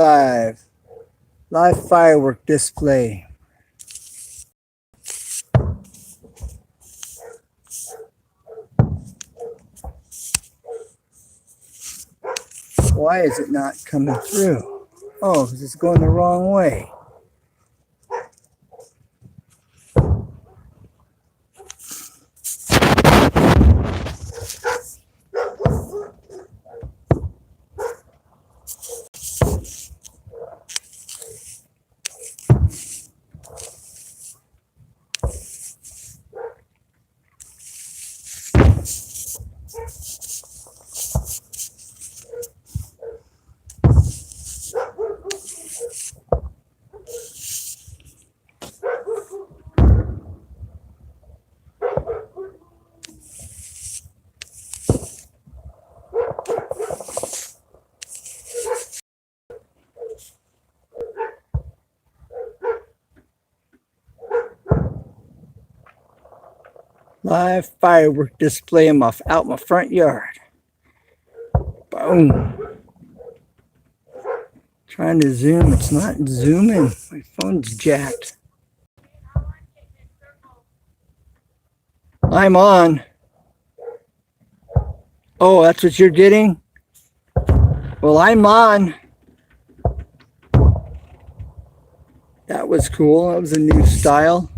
Live firework display. Why is it not coming through? Oh, because it's going the wrong way. Live firework display out my front yard. Boom. Trying to zoom, it's not zooming. My phone's jacked. I'm on. Oh, that's what you're getting? Well, I'm on. That was cool. That was a new style.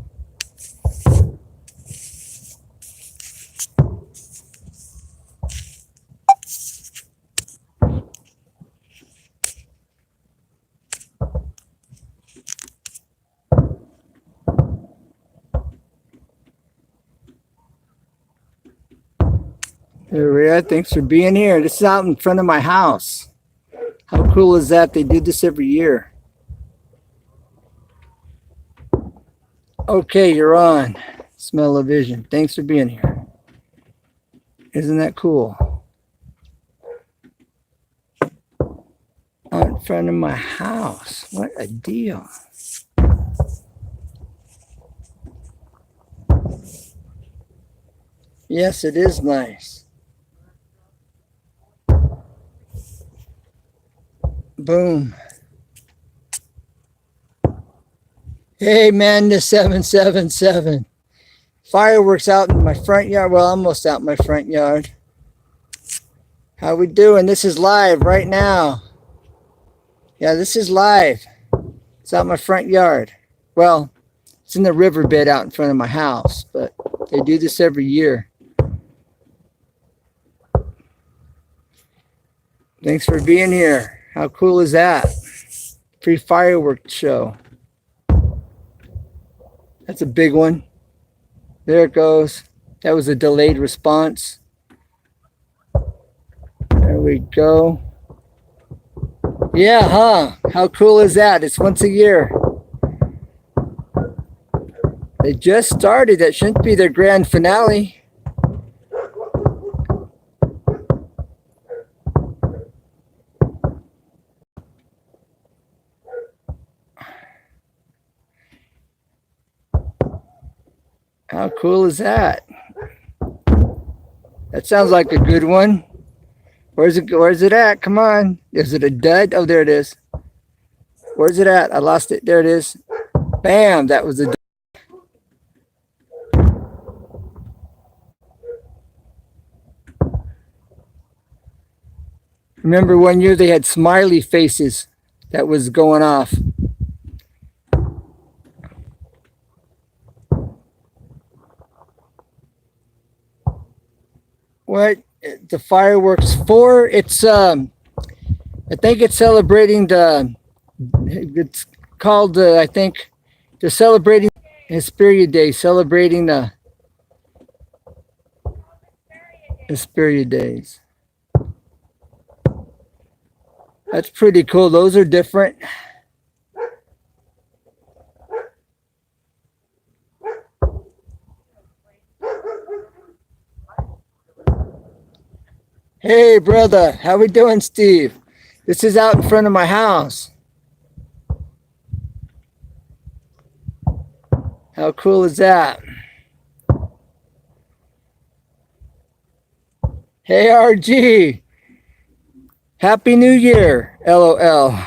There we are. Thanks for being here. This is out in front of my house. How cool is that? They do this every year. Okay, you're on. Smell-o-vision. Thanks for being here. Isn't that cool? Out in front of my house. What a deal. Yes, it is nice. Boom. Hey, man, the 777. Fireworks out in my front yard. Well, almost out in my front yard. How we doing? This is live right now. Yeah, this is live. It's out in my front yard. Well, it's in the riverbed out in front of my house, but they do this every year. Thanks for being here. How cool is that? Free fireworks show. That's a big one. There it goes. That was a delayed response. There we go. Yeah, huh? How cool is that? It's once a year. They just started. That shouldn't be their grand finale. How cool is that? That sounds like a good one. Where's it at? Come on. Is it a dud? Oh, there it is. Where's it at? I lost it. There it is. Bam, that was a dud. Remember one year they had smiley faces that was going off. What the fireworks for? It's I think it's celebrating it's called I think they're celebrating Hesperia Days, celebrating the Hesperia Days. That's pretty cool. Those are different. Hey, brother. How we doing, Steve? This is out in front of my house. How cool is that? Hey, RG. Happy New Year. LOL.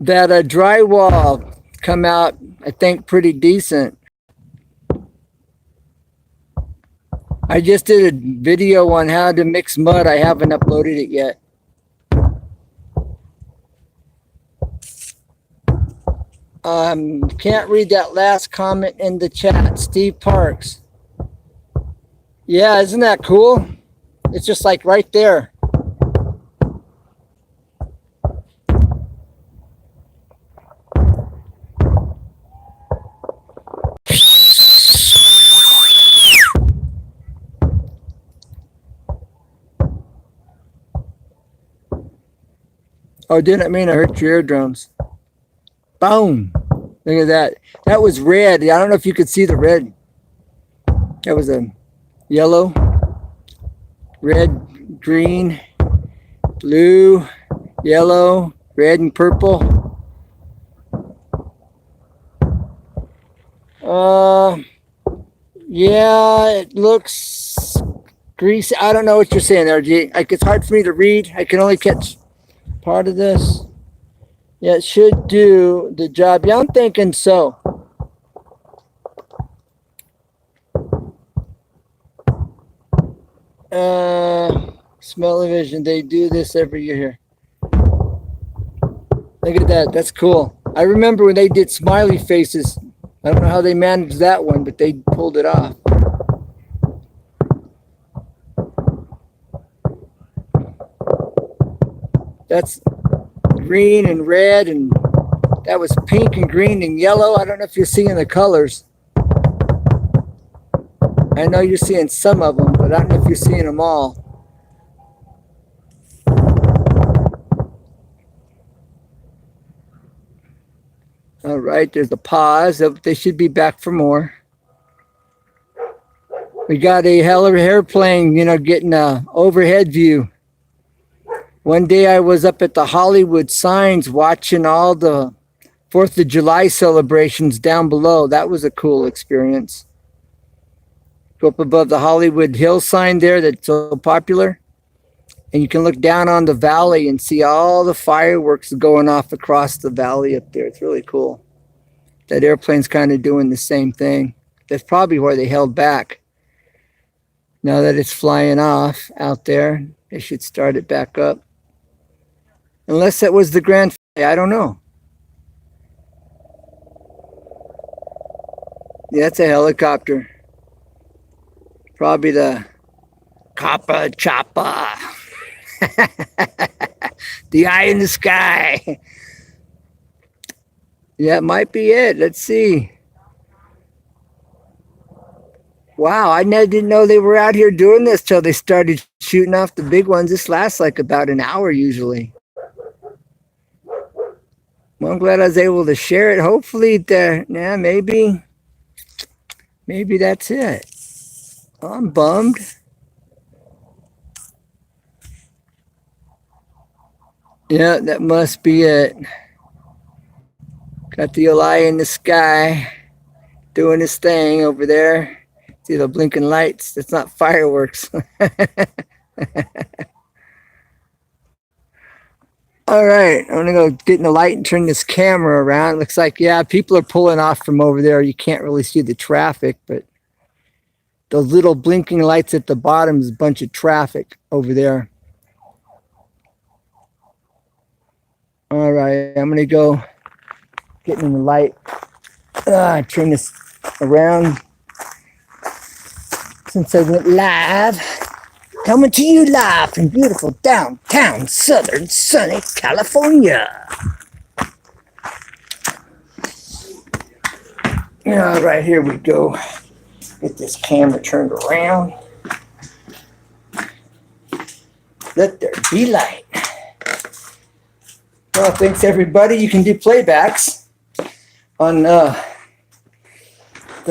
that drywall come out, I think, pretty decent. I just did a video on how to mix mud. I haven't uploaded it yet. Can't read that last comment in the chat. Steve Parks. Yeah, isn't that cool? It's just like right there. Oh, didn't mean I hurt your eardrums. Boom. Look at that. That was red. I don't know if you could see the red. That was a yellow, red, green, blue, yellow, red, and purple. Yeah, it looks greasy. I don't know what you're saying there, G. It's hard for me to read. I can only catch part of this. Yeah, it should do the job. Yeah, I'm thinking so. Smell-o-vision, they do this every year here. Look at that, that's cool. I remember when they did smiley faces. I don't know how they managed that one, but they pulled it off. That's green and red, and that was pink and green and yellow. I don't know if you're seeing the colors. I know you're seeing some of them, but I don't know if you're seeing them all. All right, there's a pause. They should be back for more. We got a hell of a airplane, getting a overhead view. One day I was up at the Hollywood signs watching all the 4th of July celebrations down below. That was a cool experience. Go up above the Hollywood Hill sign there that's so popular. And you can look down on the valley and see all the fireworks going off across the valley up there. It's really cool. That airplane's kind of doing the same thing. That's probably where they held back. Now that it's flying off out there, they should start it back up. Unless that was the Grand Finale, I don't know. Yeah, it's a helicopter. Probably the Kappa Choppa. The eye in the sky. Yeah, it might be it. Let's see. Wow, I didn't know they were out here doing this till they started shooting off the big ones. This lasts like about an hour usually. Well, I'm glad I was able to share it. Hopefully, maybe that's it. I'm bummed. Yeah, that must be it. Got the eye in the sky doing his thing over there. See the blinking lights? That's not fireworks. All right, I'm gonna go get in the light and turn this camera around. It looks like, yeah, people are pulling off from over there. You can't really see the traffic, but those little blinking lights at the bottom is a bunch of traffic over there. All right, I'm gonna go get in the light. Turn this around. Since I went live, coming to you live from beautiful downtown southern sunny California. All right, here we go. Get this camera turned around. Let there be light. Well, thanks everybody. You can do playbacks on the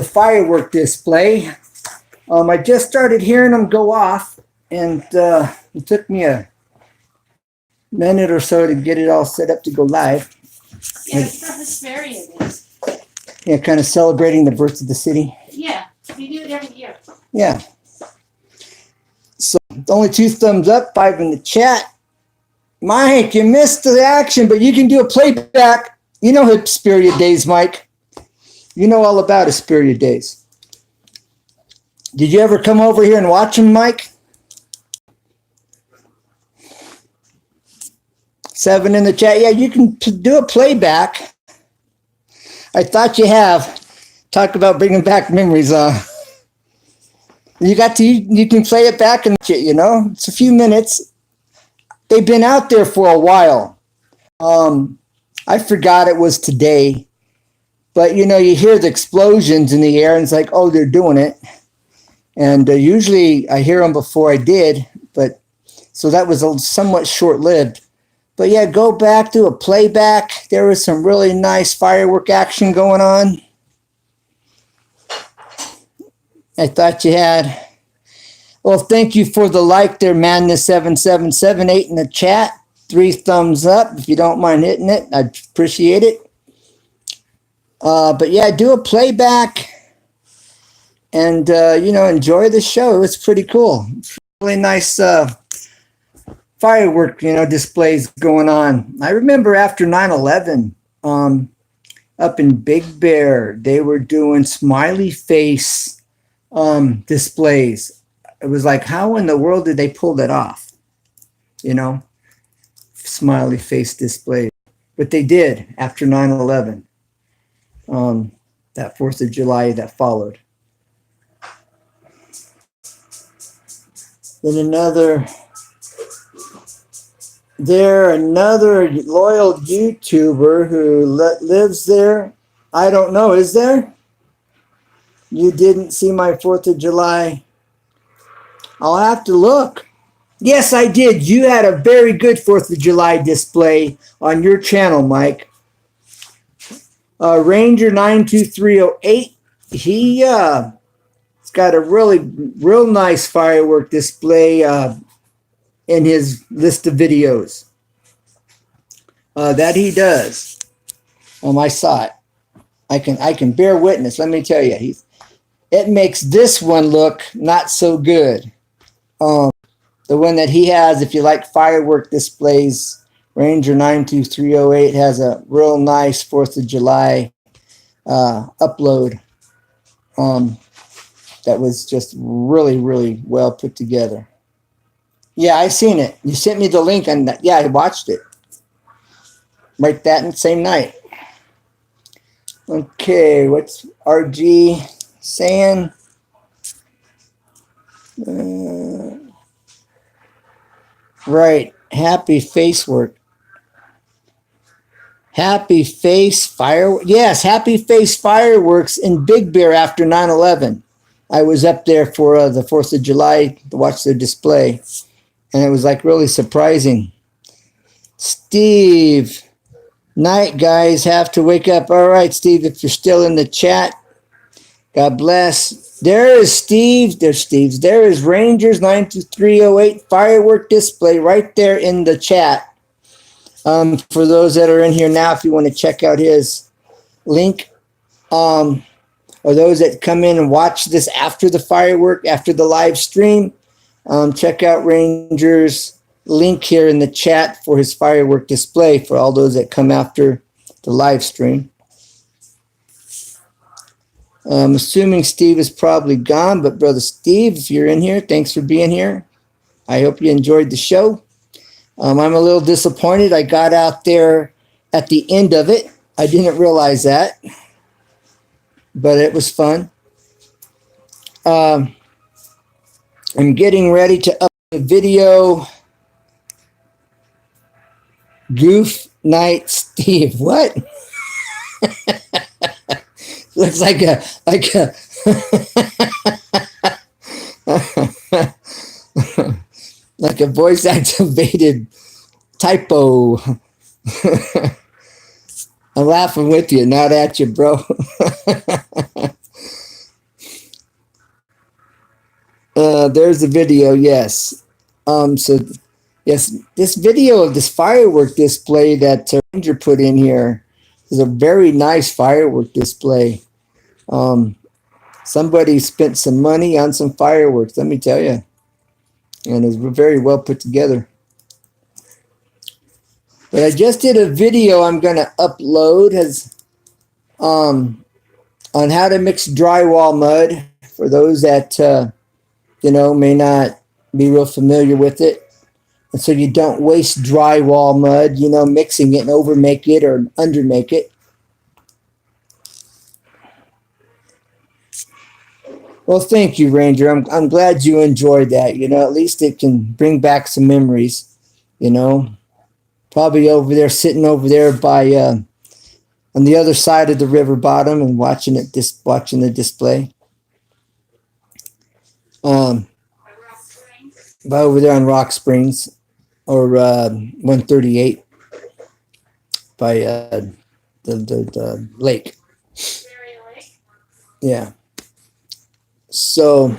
firework display. I just started hearing them go off, and it took me a minute or so to get it all set up to go live. Yeah, it's for Hesperia Days. Yeah, kind of celebrating the birth of the city. Yeah, we do it every year. Yeah. So only 2 thumbs up, 5 in the chat. Mike, you missed the action, but you can do a playback. You know Hesperia Days, Mike. You know all about Hesperia Days. Did you ever come over here and watch them, Mike? 7 in the chat. Yeah, you can do a playback. I thought you have. Talk about bringing back memories. You can play it back and you know, it's a few minutes. They've been out there for a while. I forgot it was today, but you know, you hear the explosions in the air and it's like, oh, they're doing it. And usually I hear them before I did, but so that was somewhat short-lived. But yeah, go back, do a playback. There was some really nice firework action going on. I thought you had. Well, thank you for the like there, Madness7778 in the chat. 3 thumbs up. If you don't mind hitting it, I'd appreciate it. But yeah, do a playback and, you know, enjoy the show. It's pretty cool. Really nice firework, you know, displays going on. I remember after 9/11, up in Big Bear, they were doing smiley face displays. It was like, how in the world did they pull that off? You know, smiley face display. But they did after 9/11. That 4th of July that followed. Then another loyal YouTuber who lives there. I don't know, is there? You didn't see my 4th of July? I'll have to look. Yes, I did. You had a very good 4th of July display on your channel, Mike. Ranger 92308, he's got a real nice firework display in his list of videos that he does. I saw it. I can bear witness. Let me tell you, it makes this one look not so good. The one that he has, if you like firework displays, Ranger 92308 has a real nice 4th of July upload that was just really well put together. Yeah, I seen it. You sent me the link on that. Yeah, I watched it. Right that same night. Okay, what's RG saying? Right, happy face work. Happy face fireworks. Yes, happy face fireworks in Big Bear after 9/11. I was up there for the 4th of July to watch their display, and it was like really surprising. Steve, night guys, have to wake up. All right, Steve, if you're still in the chat, God bless. There is Steve. There's Steve's. There is Rangers 92308 firework display right there in the chat. For those that are in here now, if you want to check out his link, or those that come in and watch this after the firework, after the live stream, check out Ranger's link here in the chat for his firework display for all those that come after the live stream. I'm assuming Steve is probably gone, but Brother Steve, if you're in here, thanks for being here. I hope you enjoyed the show. I'm a little disappointed. I got out there at the end of it. I didn't realize that, but it was fun. I'm getting ready to upload a video. Goof Night Steve. What? Looks like a like a voice activated typo. I'm laughing with you, not at you, bro. There's the video, yes. So yes, this video of this firework display that Ranger put in here is a very nice firework display. Somebody spent some money on some fireworks, let me tell you. And it's very well put together. But I just did a video I'm going to upload on how to mix drywall mud for those that, may not be real familiar with it. And so you don't waste drywall mud, mixing it and overmake it or undermake it. Well, thank you, Ranger. I'm glad you enjoyed that. At least it can bring back some memories, Probably over there, sitting over there by on the other side of the river bottom and watching the display. By over there on Rock Springs or 138 by the lake. Yeah. So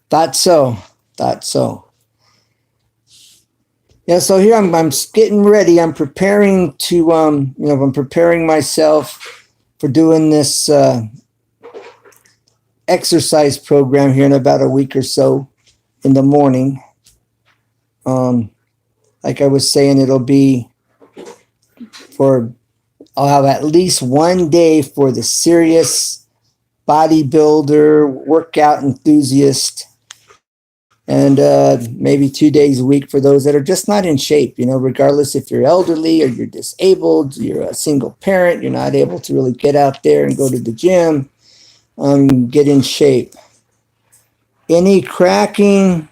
thought so. Yeah, so here I'm getting ready. I'm preparing to I'm preparing myself for doing this exercise program here in about a week or so in the morning. Like I was saying, I'll have at least one day for the serious bodybuilder, workout enthusiast, and maybe 2 days a week for those that are just not in shape, regardless if you're elderly or you're disabled, you're a single parent, you're not able to really get out there and go to the gym, get in shape. Any cracking?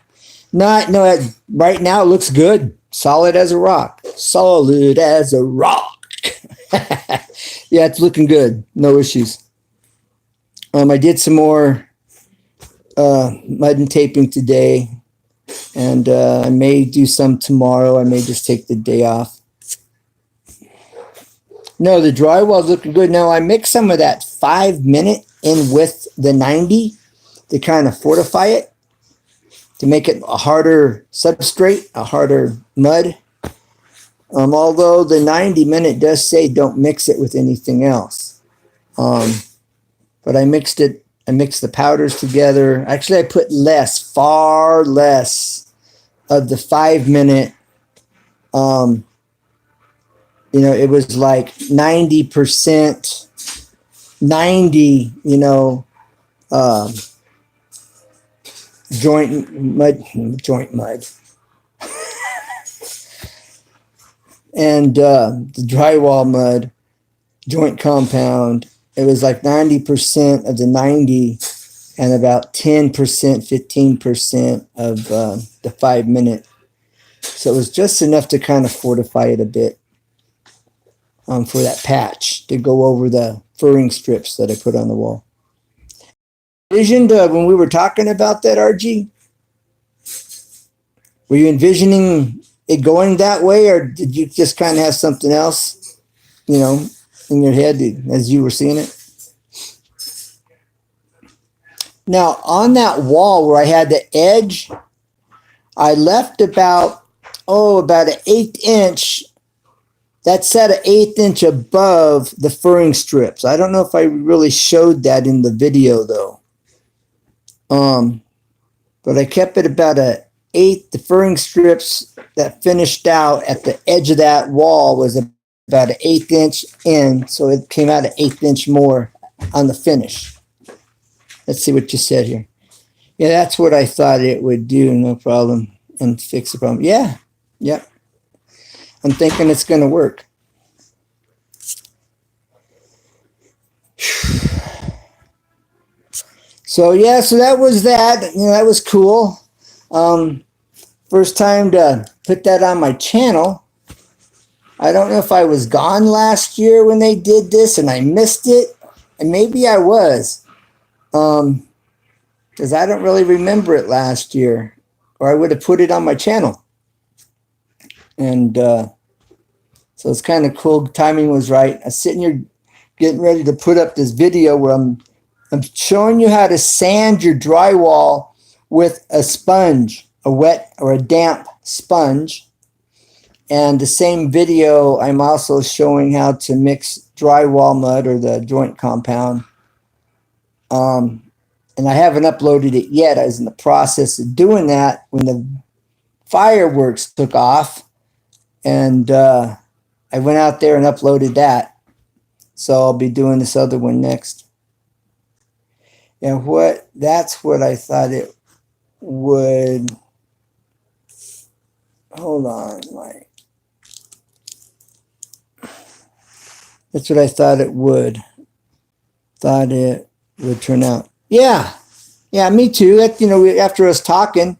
No, right now it looks good. Solid as a rock. Solid as a rock. Yeah, it's looking good. No issues. I did some more mud and taping today, and I may do some tomorrow. I may just take the day off. No, the drywall's looking good. Now I mixed some of that 5 minute in with the 90 to kind of fortify it, to make it a harder substrate, a harder mud. Although the 90-minute does say don't mix it with anything else. But I mixed the powders together. Actually, I put far less of the 5 minute. It was like 90%, 90, joint mud. And the drywall mud, joint compound, it was like 90% of the 90 and about 10%, 15% of the 5 minute. So it was just enough to kind of fortify it a bit for that patch to go over the furring strips that I put on the wall. Envisioned when we were talking about that, RG? Were you envisioning it going that way, or did you just kind of have something else, in your head as you were seeing it? Now, on that wall where I had the edge, I left about an 1/8 inch. That set an 1/8 inch above the furring strips. I don't know if I really showed that in the video though. But I kept it about the furring strips that finished out at the edge of that wall was about an 1/8 inch in, so it came out an 1/8 inch more on the finish. Let's see what you said here. Yeah, that's what I thought it would do, no problem, and fix the problem. Yeah, yep. I'm thinking it's going to work. So that was that. That was cool. First time to put that on my channel. I don't know if I was gone last year when they did this and I missed it. And maybe I was. Because I don't really remember it last year. Or I would have put it on my channel. And so it's kind of cool. Timing was right. I'm sitting here getting ready to put up this video where I'm showing you how to sand your drywall with a sponge, a wet or a damp sponge. And the same video, I'm also showing how to mix drywall mud or the joint compound and I haven't uploaded it yet. I was in the process of doing that when the fireworks took off, and I went out there and uploaded that. So I'll be doing this other one next. And that's what I thought it would. Hold on, that's what I thought it would. Thought it would turn out. Yeah, me too. That, after us talking,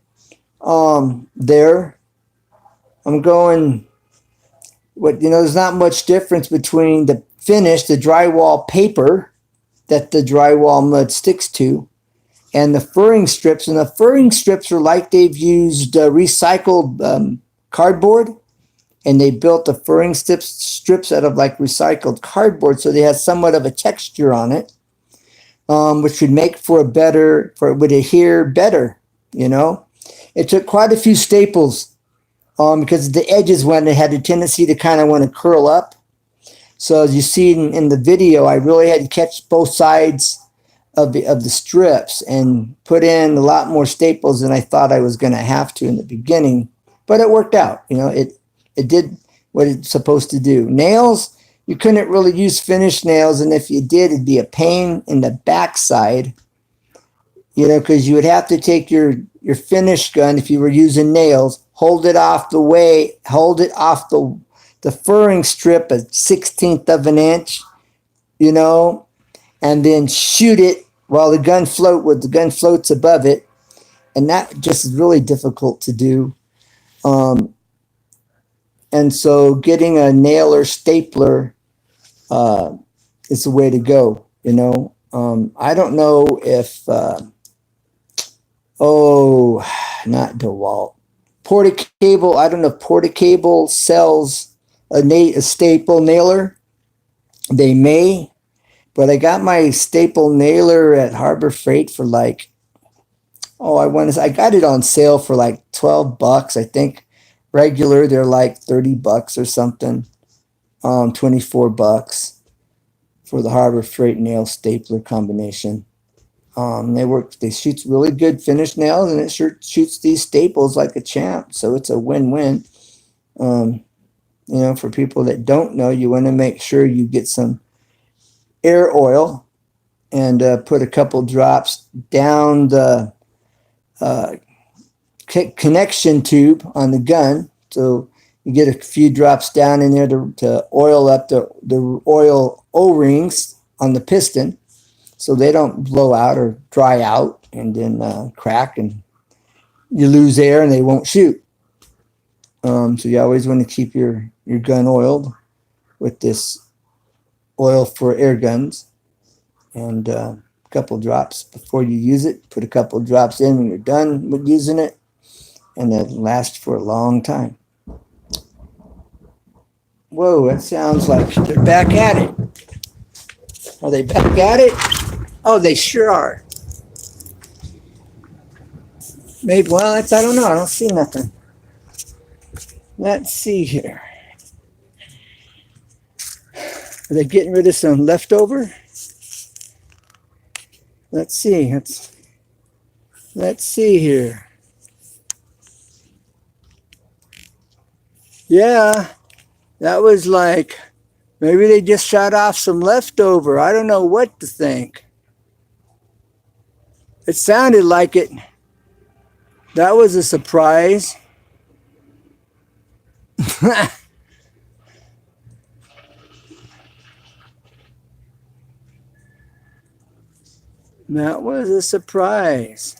there, I'm going. There's not much difference between the finish, the drywall paper that the drywall mud sticks to, and the furring strips. And the furring strips are like they've used recycled cardboard, and they built the furring strips out of like recycled cardboard, so they have somewhat of a texture on it, which would make it would adhere better. It took quite a few staples because the edges it had a tendency to kind of want to curl up. So as you see in the video, I really had to catch both sides of the strips and put in a lot more staples than I thought I was going to have to in the beginning. But it worked out. It did what it's supposed to do. Nails, you couldn't really use finished nails, and if you did, it'd be a pain in the backside. Because you would have to take your finish gun, if you were using nails, hold it off the furring strip a 1/16 of an inch, and then shoot it while the gun floats above it. And that just is really difficult to do. And so getting a nail or stapler is the way to go, I don't know if, not DeWalt. Porta-Cable, I don't know if Porta-Cable sells a staple nailer. They may, but I got my staple nailer at Harbor Freight for I got it on sale for like $12, I think. Regular, they're like $30 or something. $24 for the Harbor Freight nail stapler combination. They shoot really good finished nails, and it sure shoots these staples like a champ. So it's a win-win. For people that don't know, you want to make sure you get some air oil and put a couple drops down the connection tube on the gun, so you get a few drops down in there to oil up the oil O-rings on the piston, so they don't blow out or dry out and then crack and you lose air and they won't shoot. So you always want to keep your gun oiled with this oil for air guns, and a couple drops before you use it. Put a couple drops in when you're done with using it, and that lasts for a long time. Whoa, that sounds like they're back at it. Are they back at it? Oh, they sure are. Maybe, well, I don't know. I don't see nothing. Let's see here. Are they getting rid of some leftover? Let's see. Let's see here. Yeah, that was like, maybe they just shot off some leftover. I don't know what to think. It sounded like it. That was a surprise. That was a surprise.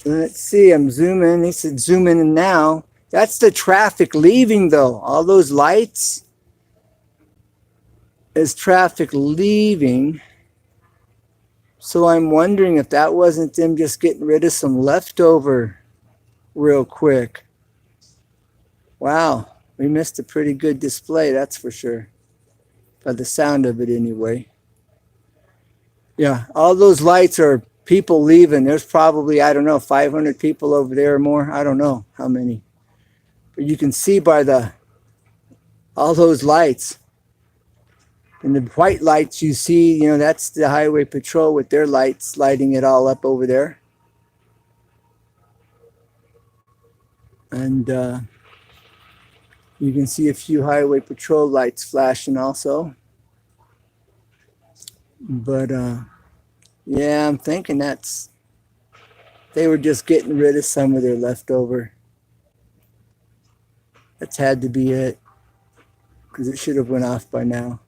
Let's see, I'm zooming. He said zoom in now. That's the traffic leaving though. All those lights is traffic leaving. So I'm wondering if that wasn't them just getting rid of some leftover real quick. Wow, we missed a pretty good display, that's for sure. By the sound of it anyway. Yeah, all those lights are people leaving. There's probably, I don't know, 500 people over there or more. I don't know how many. But you can see by all those lights. And the white lights you see, you know, that's the highway patrol with their lights lighting it all up over there. And you can see a few highway patrol lights flashing also. But yeah, I'm thinking they were just getting rid of some of their leftover. That's had to be it, because it should have went off by now.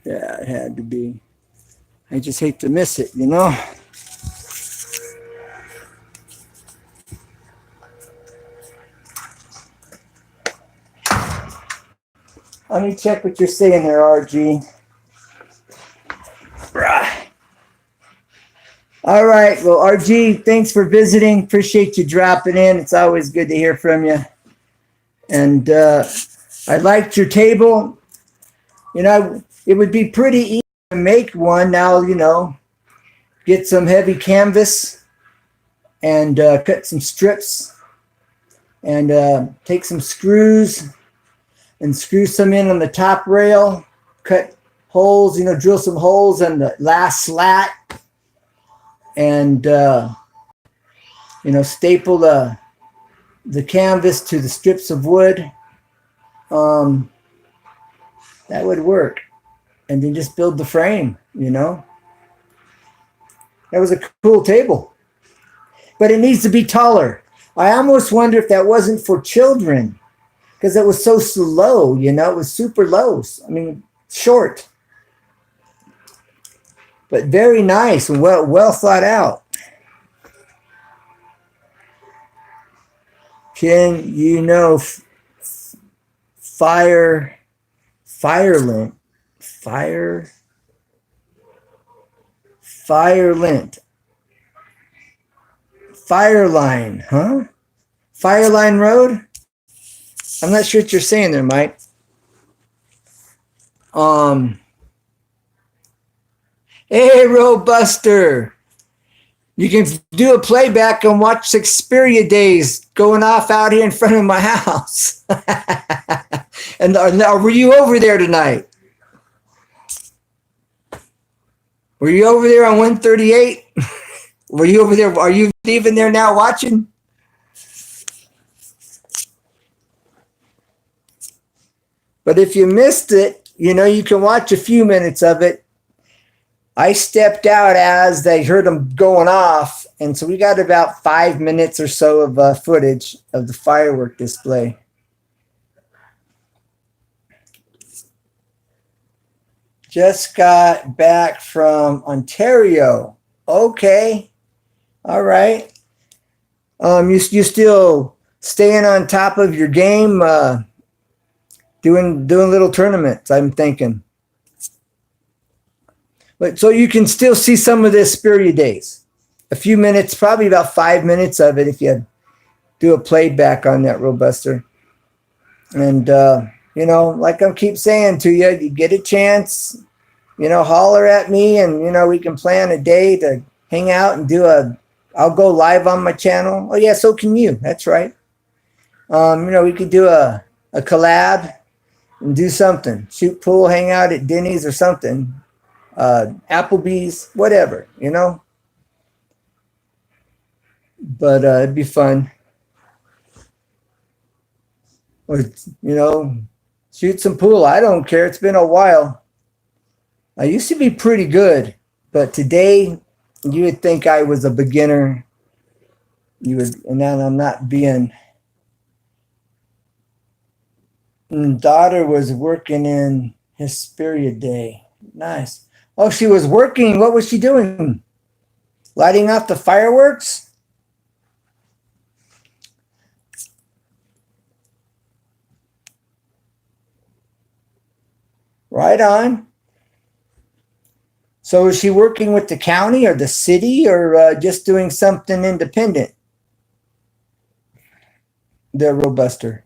Yeah, it had to be. I just hate to miss it, you know? Let me check what you're saying there, RG. All right. Well, RG, thanks for visiting. Appreciate you dropping in. It's always good to hear from you. And I liked your table. You know, it would be pretty easy to make one now, you know, get some heavy canvas and cut some strips and take some screws and screw some in on the top rail, cut holes, you know, drill some holes in the last slat, and you know, staple the canvas to the strips of wood. That would work. And then just build the frame, you know. That was a cool table. But it needs to be taller. I almost wonder if that wasn't for children, because it was so low, you know, it was super low. I mean, short. But very nice and well thought out. Can you know Firelink? Fireline, huh? Fireline Road? I'm not sure what you're saying there, Mike. Hey, Robuster. You can do a playback and watch Hesperia Days going off out here in front of my house. And were you over there tonight? Were you over there on 138? Were you over there? Are you even there now watching? But if you missed it, you know, you can watch a few minutes of it. I stepped out as they heard them going off. And so we got about 5 minutes or so of footage of the firework display. Just got back from Ontario. Okay. All right. You still staying on top of your game, doing little tournaments, I'm thinking. But so you can still see some of the Hesperia Days. A few minutes, probably about 5 minutes of it if you do a playback on that, Robuster. And, you know, like I keep saying to you, you get a chance, you know, holler at me and, you know, we can plan a day to hang out and I'll go live on my channel. Oh, yeah, so can you. That's right. You know, we could do a collab and do something. Shoot pool, hang out at Denny's or something. Applebee's, whatever, you know. But it'd be fun. Or, you know, shoot some pool. I don't care. It's been a while. I used to be pretty good, but today you would think I was a beginner. And now I'm not being. And daughter was working in Hesperia Day. Nice. Oh, she was working. What was she doing? Lighting off the fireworks? Right on. So is she working with the county or the city or just doing something independent? The Robuster.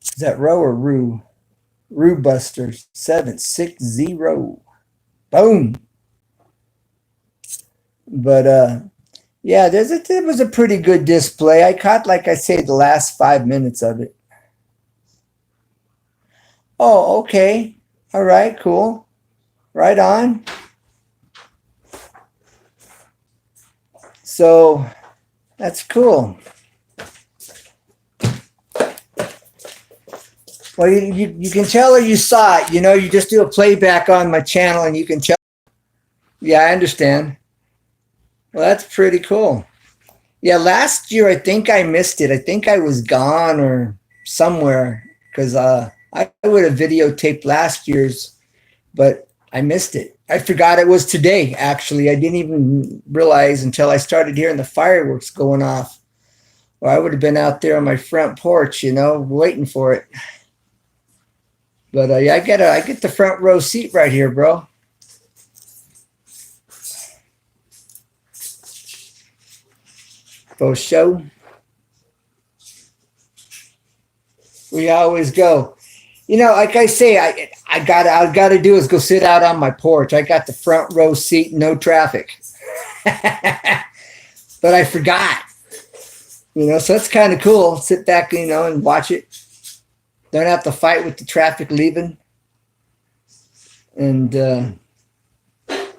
Is that Row or Rue? Robuster 760. Boom. But yeah, it was a pretty good display. I caught, like I say, the last 5 minutes of it. Oh, okay. All right, cool. Right on. So that's cool. Well, you can tell her you saw it. You know, you just do a playback on my channel and you can tell. Yeah, I understand. Well, that's pretty cool. Yeah, last year I think I missed it. I think I was gone or somewhere because I would have videotaped last year's, but I missed it. I forgot it was today, actually. I didn't even realize until I started hearing the fireworks going off. Or I would have been out there on my front porch, you know, waiting for it. But yeah, I get the front row seat right here, bro. For show. We always go. You know, like I say, I gotta do is go sit out on my porch. I got the front row seat, no traffic. But I forgot. You know, so it's kind of cool. Sit back, you know, and watch it. Don't have to fight with the traffic leaving. And so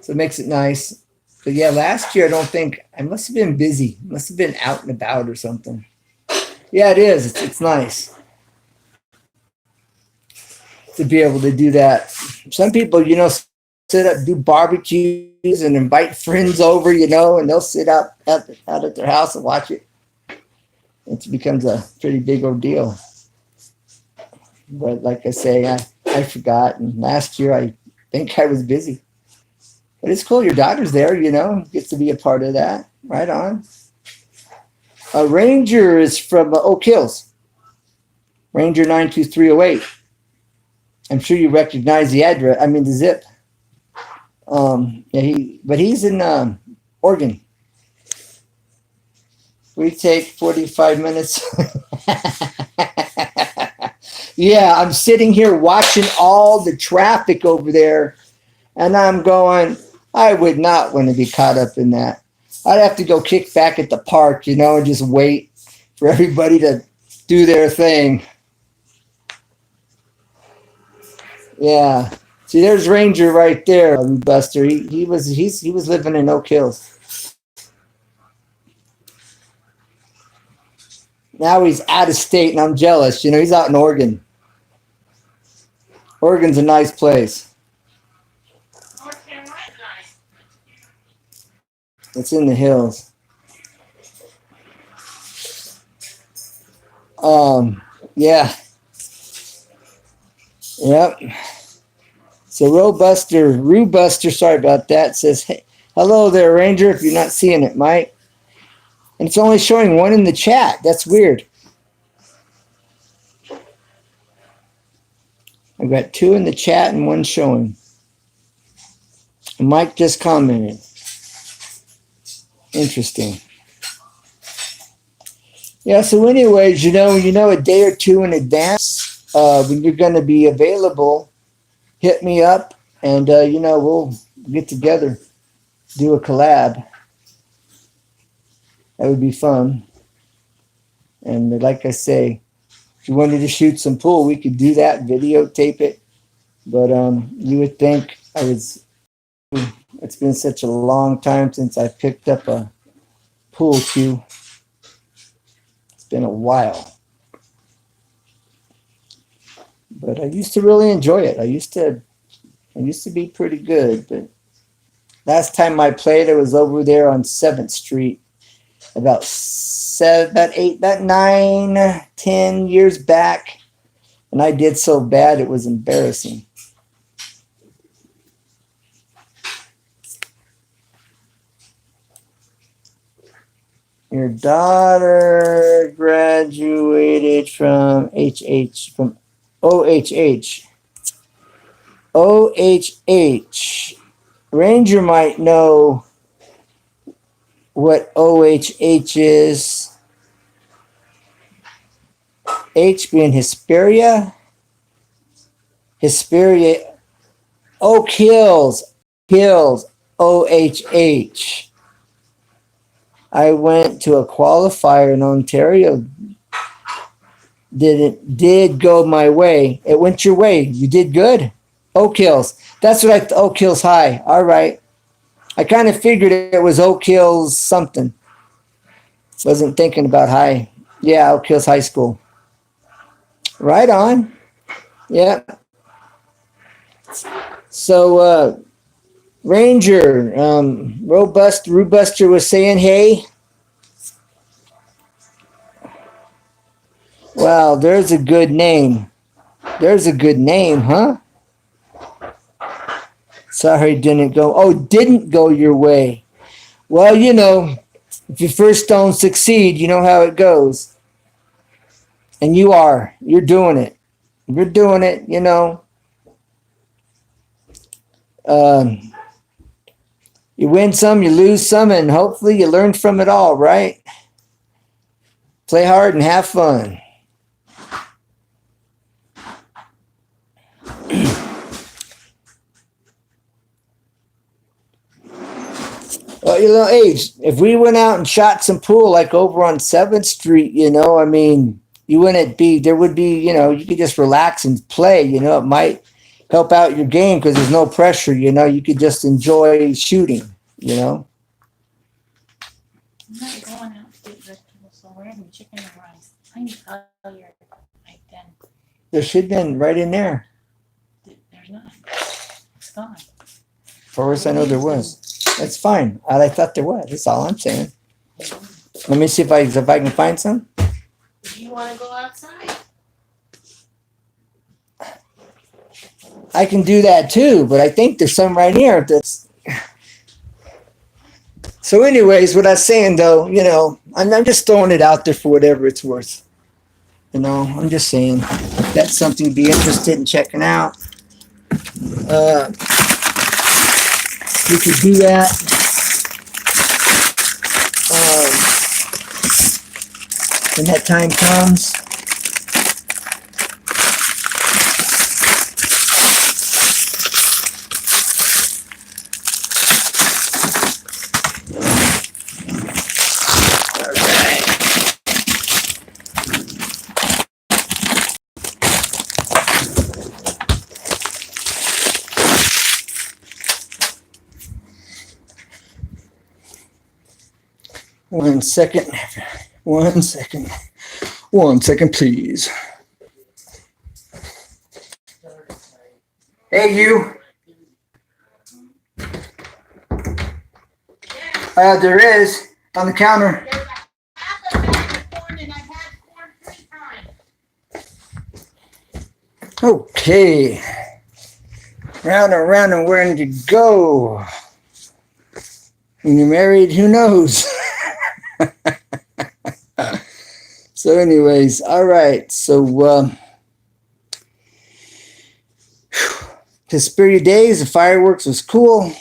it makes it nice. But yeah, last year I must have been busy. Must have been out and about or something. Yeah, it is. It's nice to be able to do that. Some people, you know, sit up, do barbecues and invite friends over, you know, and they'll sit out at their house and watch it. It becomes a pretty big ordeal. But like I say, I forgot. And last year, I think I was busy. But it's cool. Your daughter's there, you know, gets to be a part of that. Right on. A Ranger is from Oak Hills. Ranger 92308. I'm sure you recognize the address. I mean, the zip. Yeah, but he's in Oregon. We take 45 minutes. Yeah, I'm sitting here watching all the traffic over there, and I'm going, I would not want to be caught up in that. I'd have to go kick back at the park, you know, and just wait for everybody to do their thing. Yeah. See, there's Ranger right there, Buster. He was living in Oak Hills. Now he's out of state, and I'm jealous. You know, he's out in Oregon. Oregon's a nice place. It's in the hills. Yeah. Yep. So Rue Buster, sorry about that, says, hey, hello there, Ranger, if you're not seeing it, Mike. And it's only showing one in the chat. That's weird. I've got two in the chat and one showing. And Mike just commented. Interesting. Yeah, so anyways, you know a day or two in advance when you're going to be available, hit me up and, you know, we'll get together, do a collab. That would be fun. And like I say, if you wanted to shoot some pool, we could do that, videotape it. But you would think it's been such a long time since I picked up a pool cue. It's been a while. But I used to really enjoy it. I used to be pretty good. But last time I played, it was over there on 7th Street. About 9, 10 years back. And I did so bad, it was embarrassing. Your daughter graduated from OHH. OHH. Ranger might know what OHH is. H being Hisperia. Hisperia. Oak Hills. OHH. I went to a qualifier in Ontario did go my way. It went your way. You did good. Oak Hills. That's what Oak Hills High. All right. I kind of figured it was Oak Hills something. Wasn't thinking about high. Yeah, Oak Hills High School. Right on. Yeah. So Ranger, Robuster was saying, hey. Wow, there's a good name. There's a good name, huh? Sorry, didn't go your way. Well, you know, if you first don't succeed, you know how it goes. And you're doing it. You're doing it, you know. You win some, you lose some, and hopefully you learn from it all, right? Play hard and have fun. Well, you know, hey, if we went out and shot some pool like over on 7th Street, you know, I mean, there would be, you know, you could just relax and play, you know, it might help out your game because there's no pressure, you know, you could just enjoy shooting, you know. I'm not going out to get vegetables, so we're having chicken and rice. I need failure right then. There should have been right in there. There's not. It's gone. For us, I know there was. That's fine. I thought there was. That's all I'm saying. Let me see if I can find some. Do you want to go outside? I can do that too, but I think there's some right here. That's. So, anyways, what I was saying though, you know, I'm just throwing it out there for whatever it's worth. You know, I'm just saying that's something to be interested in checking out. You could do that. When that time comes. One second. One second. One second, please. Hey, you. There is on the counter. There's a half a bag of corn, and I've had corn 3 times. Okay. Round and round and where to go. When you're married, who knows? So anyways, all right. So Hesperia Days, the fireworks was cool.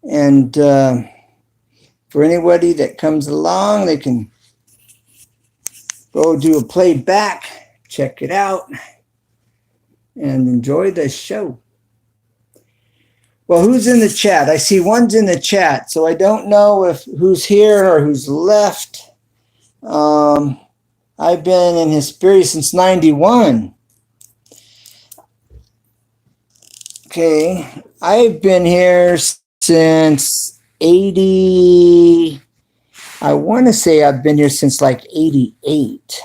And for anybody that comes along, they can go do a playback, check it out, and enjoy the show. Well, who's in the chat? I see one's in the chat, so I don't know if who's here or who's left. I've been in Hisperia since 91. Okay, I've been here since 80. I want to say I've been here since like 88.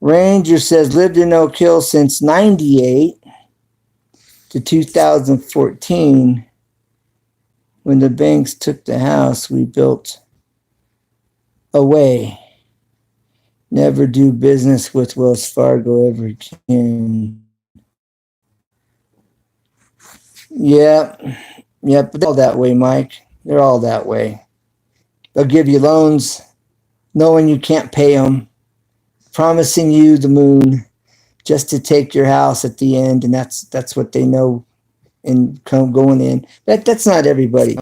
Ranger says lived in Oak Hill since 98 to 2014. When the banks took the house, we built away. Never do business with Wells Fargo ever again. Yep, they're all that way, Mike. They're all that way. They'll give you loans knowing you can't pay them, promising you the moon just to take your house at the end, and that's what they know and going in. That's not everybody.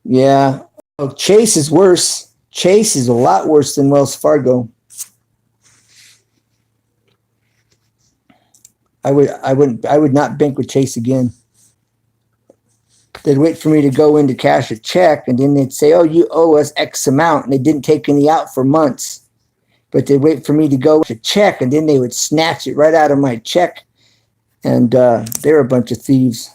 Yeah. Oh, Chase is worse. Chase is a lot worse than Wells Fargo. I would not bank with Chase again. they'd wait for me to go in to cash a check, and then they'd say, oh, you owe us X amount, and they didn't take any out for months. But they'd wait for me to go to check, and then they would snatch it right out of my check. And they're a bunch of thieves.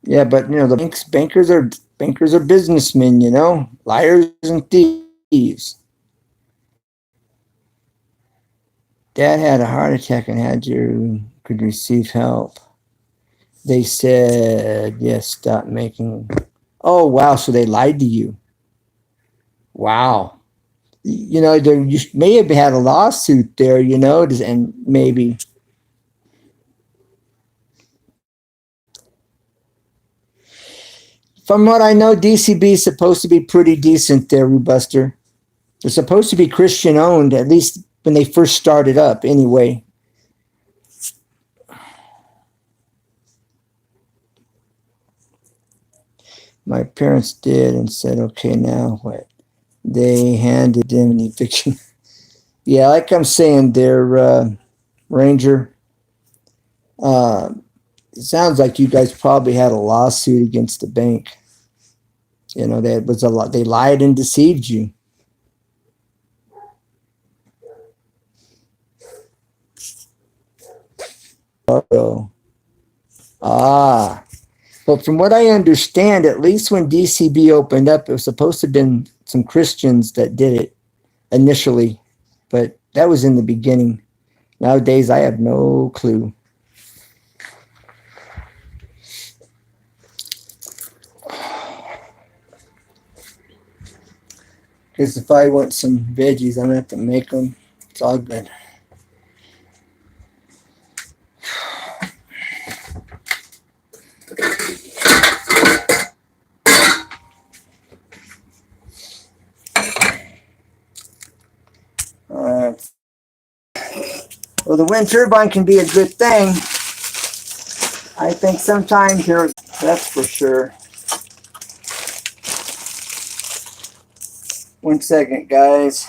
Yeah, but you know, the bankers are businessmen, you know, liars and thieves. Dad had a heart attack and could receive help. They said, yes, stop making. Oh, wow. So they lied to you. Wow. You know, you may have had a lawsuit there, you know, and maybe. From what I know, DCB is supposed to be pretty decent there, Rubuster. They're supposed to be Christian owned, at least when they first started up, anyway. My parents did and said, okay, now what? They handed them an eviction. Yeah, like I'm saying there, Ranger. It sounds like you guys probably had a lawsuit against the bank. You know, that was a lot. They lied and deceived you. Oh, but from what I understand, at least when DCB opened up, it was supposed to have been some Christians that did it initially, but that was in the beginning. Nowadays, I have no clue. Because if I want some veggies, I'm going to have to make them. It's all good. Well, the wind turbine can be a good thing. I think sometimes here, that's for sure. 1 second, guys.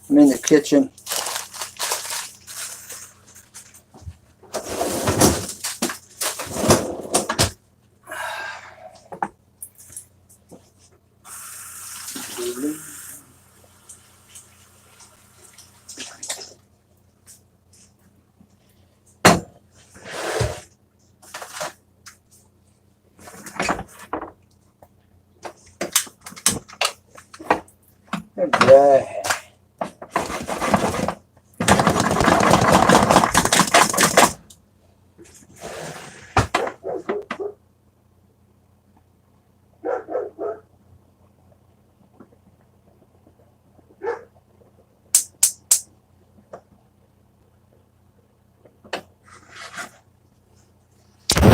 I'm in the kitchen. Right.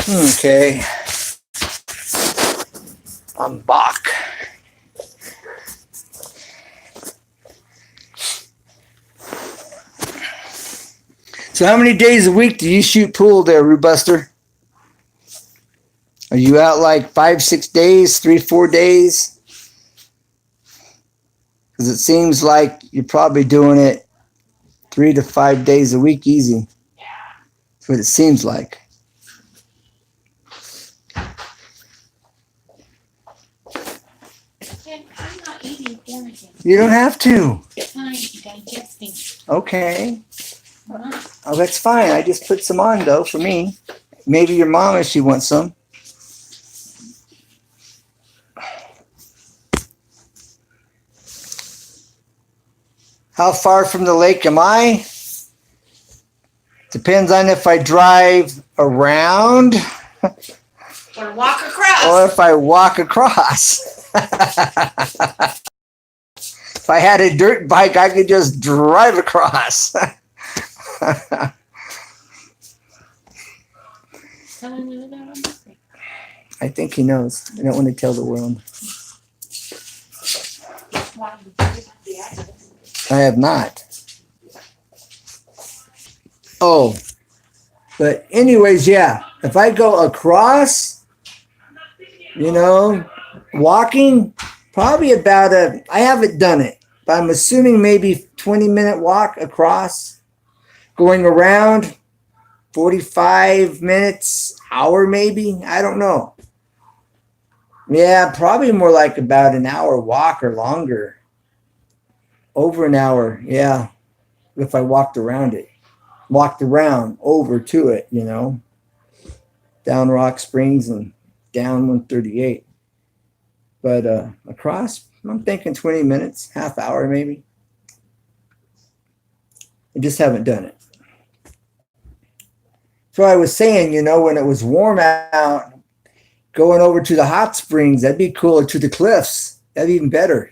Okay. I'm back. So how many days a week do you shoot pool there, Rubuster? Are you out like 5, 6 days, 3, 4 days? Because it seems like you're probably doing it 3 to 5 days a week easy. That's what it seems like. I'm not eating fornican. You don't have to. I'm digesting. Okay. Oh, that's fine. I just put some on, though, for me. Maybe your mom, if she wants some. How far from the lake am I? Depends on if I drive around Or walk across. or if I walk across. If I had a dirt bike, I could just drive across. I think he knows. I don't want to tell the world. I have not. Oh, but anyways, yeah. If I go across, you know, walking, Probably about I haven't done it, but I'm assuming maybe 20-minute walk across, going around, 45 minutes, hour maybe. I don't know. Yeah, probably more like about an hour walk or longer. Over an hour, yeah. If I walked around it, walked around over to it, down Rock Springs and down 138. But across, I'm thinking 20 minutes, half hour maybe. I just haven't done it. So I was saying, when it was warm out, going over to the hot springs, that'd be cool, or to the cliffs. That'd be even better,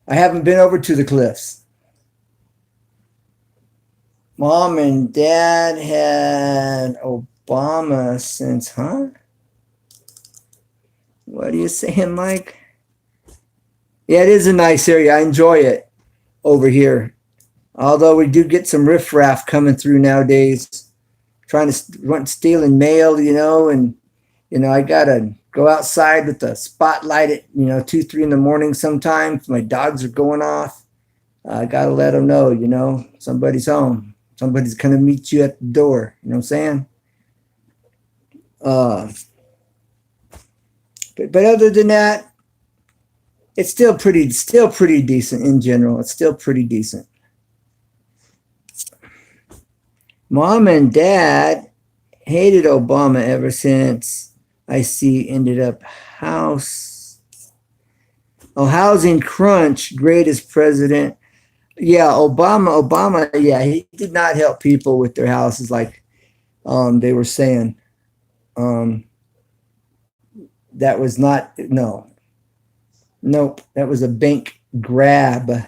I haven't been over to the cliffs. Mom and Dad had Obama since, What are you saying, Mike? Yeah, it is a nice area. I enjoy it over here. Although we do get some riffraff coming through nowadays, trying to stealing mail, and I gotta go outside with the spotlight at 2, 3 in the morning. Sometimes my dogs are going off. I gotta let them know, somebody's home. Somebody's gonna meet you at the door. You know what I'm saying? But other than that, it's still pretty decent in general. It's still pretty decent. Mom and Dad hated Obama ever since I see ended up housing crunch, greatest president. Yeah, Obama, yeah, he did not help people with their houses like they were saying. That was not, nope, that was a bank grab.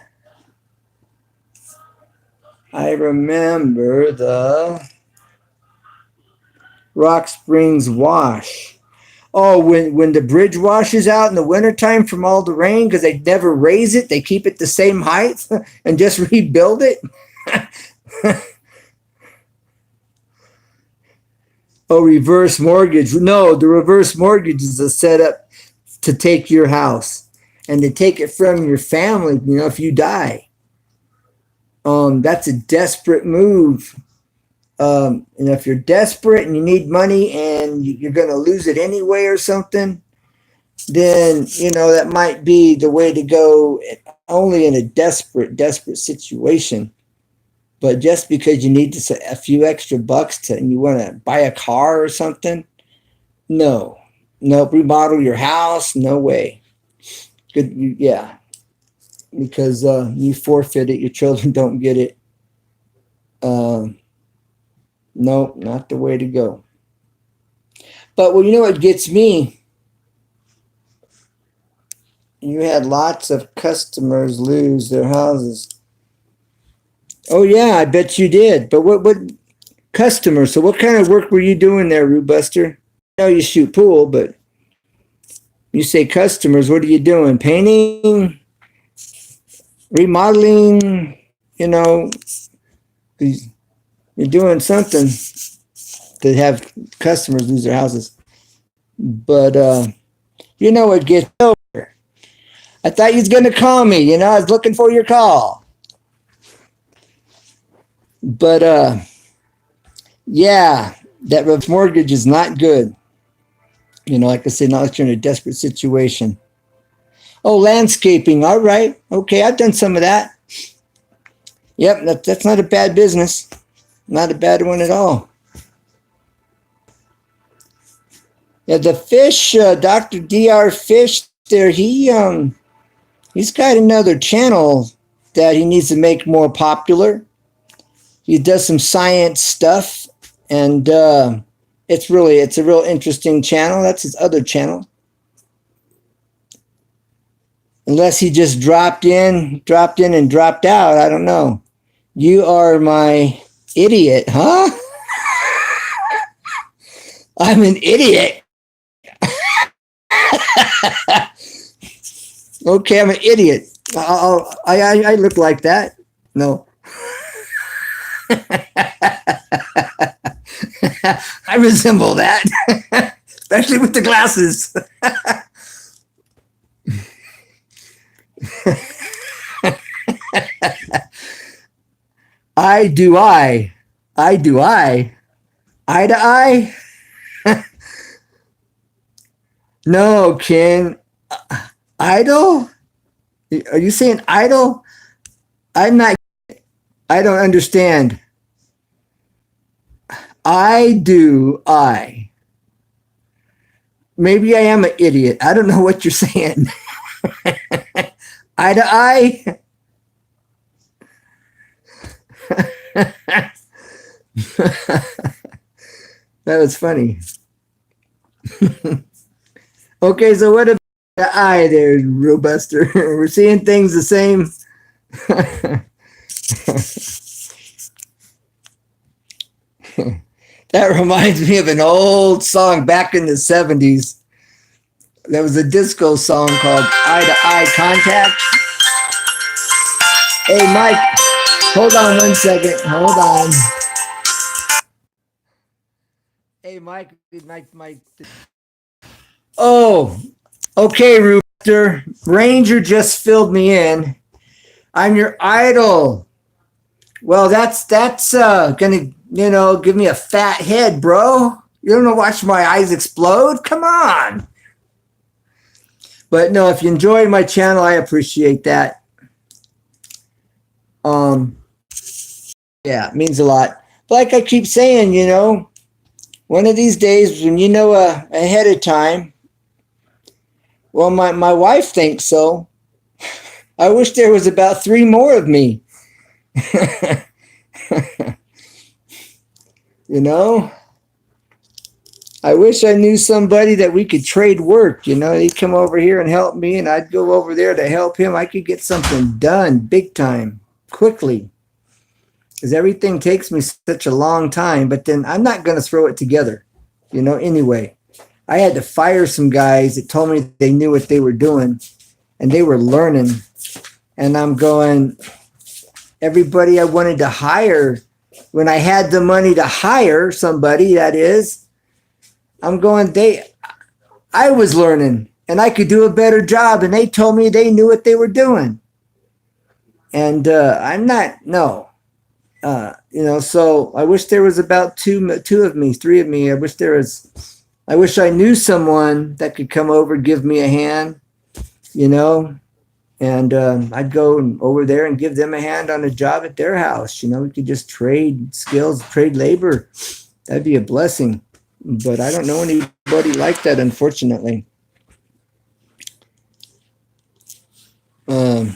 I remember the Rock Springs wash. Oh, when the bridge washes out in the wintertime from all the rain, because they never raise it, they keep it the same height and just rebuild it. Oh, reverse mortgage. No, the reverse mortgage is a setup to take your house and to take it from your family, if you die. That's a desperate move. And if you're desperate and you need money and you're going to lose it anyway or something, then, that might be the way to go, only in a desperate situation. But just because you need a few extra bucks and you want to buy a car or something, no, remodel your house, no way. Good, yeah, because you forfeit it, your children don't get it. No, not the way to go. But what gets me? You had lots of customers lose their houses. Oh yeah, I bet you did. But what customers? So what kind of work were you doing there, Rubuster? I know you shoot pool, but you say customers. What are you doing? Painting, remodeling? You're doing something to have customers lose their houses. But what gets over? I thought you was gonna call me. I was looking for your call. But yeah, that reverse mortgage is not good. Like I said, not if you're in a desperate situation. Oh, landscaping. All right. Okay, I've done some of that. Yep, that's not a bad business. Not a bad one at all. Yeah, the fish, Dr. Dr. Fish there, he's got another channel that he needs to make more popular. He does some science stuff, and it's a real interesting channel. That's his other channel. Unless he just dropped in and dropped out. I don't know. You are my idiot, huh? I'm an idiot. Okay, I'm an idiot. I look like that. No. I resemble that, especially with the glasses. I do I. I do I. Eye to eye? No, Ken. Idol? Are you saying idol? I'm not. I don't understand. I do I. Maybe I am an idiot. I don't know what you're saying. Eye to eye? That was funny. Okay, so what about the eye there, Robuster? We're seeing things the same. That reminds me of an old song back in the 70s. There was a disco song called Eye to Eye Contact. Hey, Mike, hold on 1 second. Hold on. Hey, Mike. Oh, okay, Rooster. Ranger just filled me in. I'm your idol. Well, that's gonna give me a fat head, bro. You don't know, watch my eyes explode. Come on. But no, if you enjoy my channel, I appreciate that. Yeah, it means a lot. But like I keep saying, one of these days when you know ahead of time. Well, my wife thinks so. I wish there was about 3 more of me. I wish I knew somebody that we could trade work. He'd come over here and help me, and I'd go over there to help him. I could get something done big time, quickly. Because everything takes me such a long time, but then I'm not going to throw it together, anyway. I had to fire some guys that told me they knew what they were doing, and they were learning. And I'm going, everybody I wanted to hire, when I had the money to hire somebody, that is, I'm going, I was learning, and I could do a better job, and they told me they knew what they were doing. And I'm not, no. So I wish there was about 2 of me, 3 of me. I wish I knew someone that could come over, give me a hand, and I'd go over there and give them a hand on a job at their house. We could just trade skills, trade labor. That'd be a blessing. But I don't know anybody like that, unfortunately. So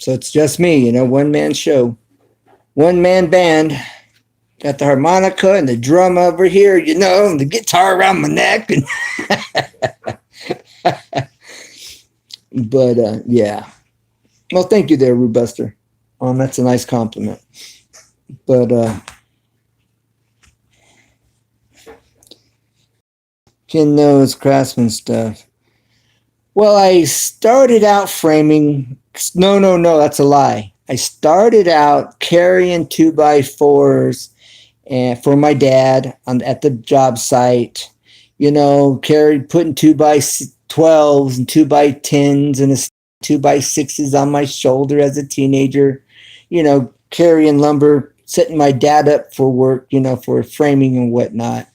it's just me, one-man show. One-man band. Got the harmonica and the drum over here, and the guitar around my neck. But, yeah. Well, thank you there, Rubuster. That's a nice compliment. But, Ken knows craftsman stuff. Well, I started out framing. No, that's a lie. I started out carrying 2x4s and for my dad at the job site, putting 2x12s and 2x10s and 2x6s on my shoulder as a teenager, carrying lumber, setting my dad up for work, for framing and whatnot,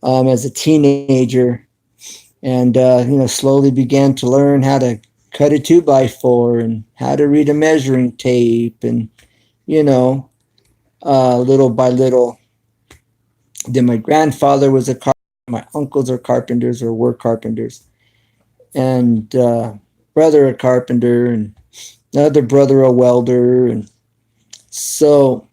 as a teenager. And, slowly began to learn how to cut a 2x4 and how to read a measuring tape and, little by little. Then my grandfather was a carpenter. My uncles are carpenters or were carpenters. And brother a carpenter and another brother a welder. And so,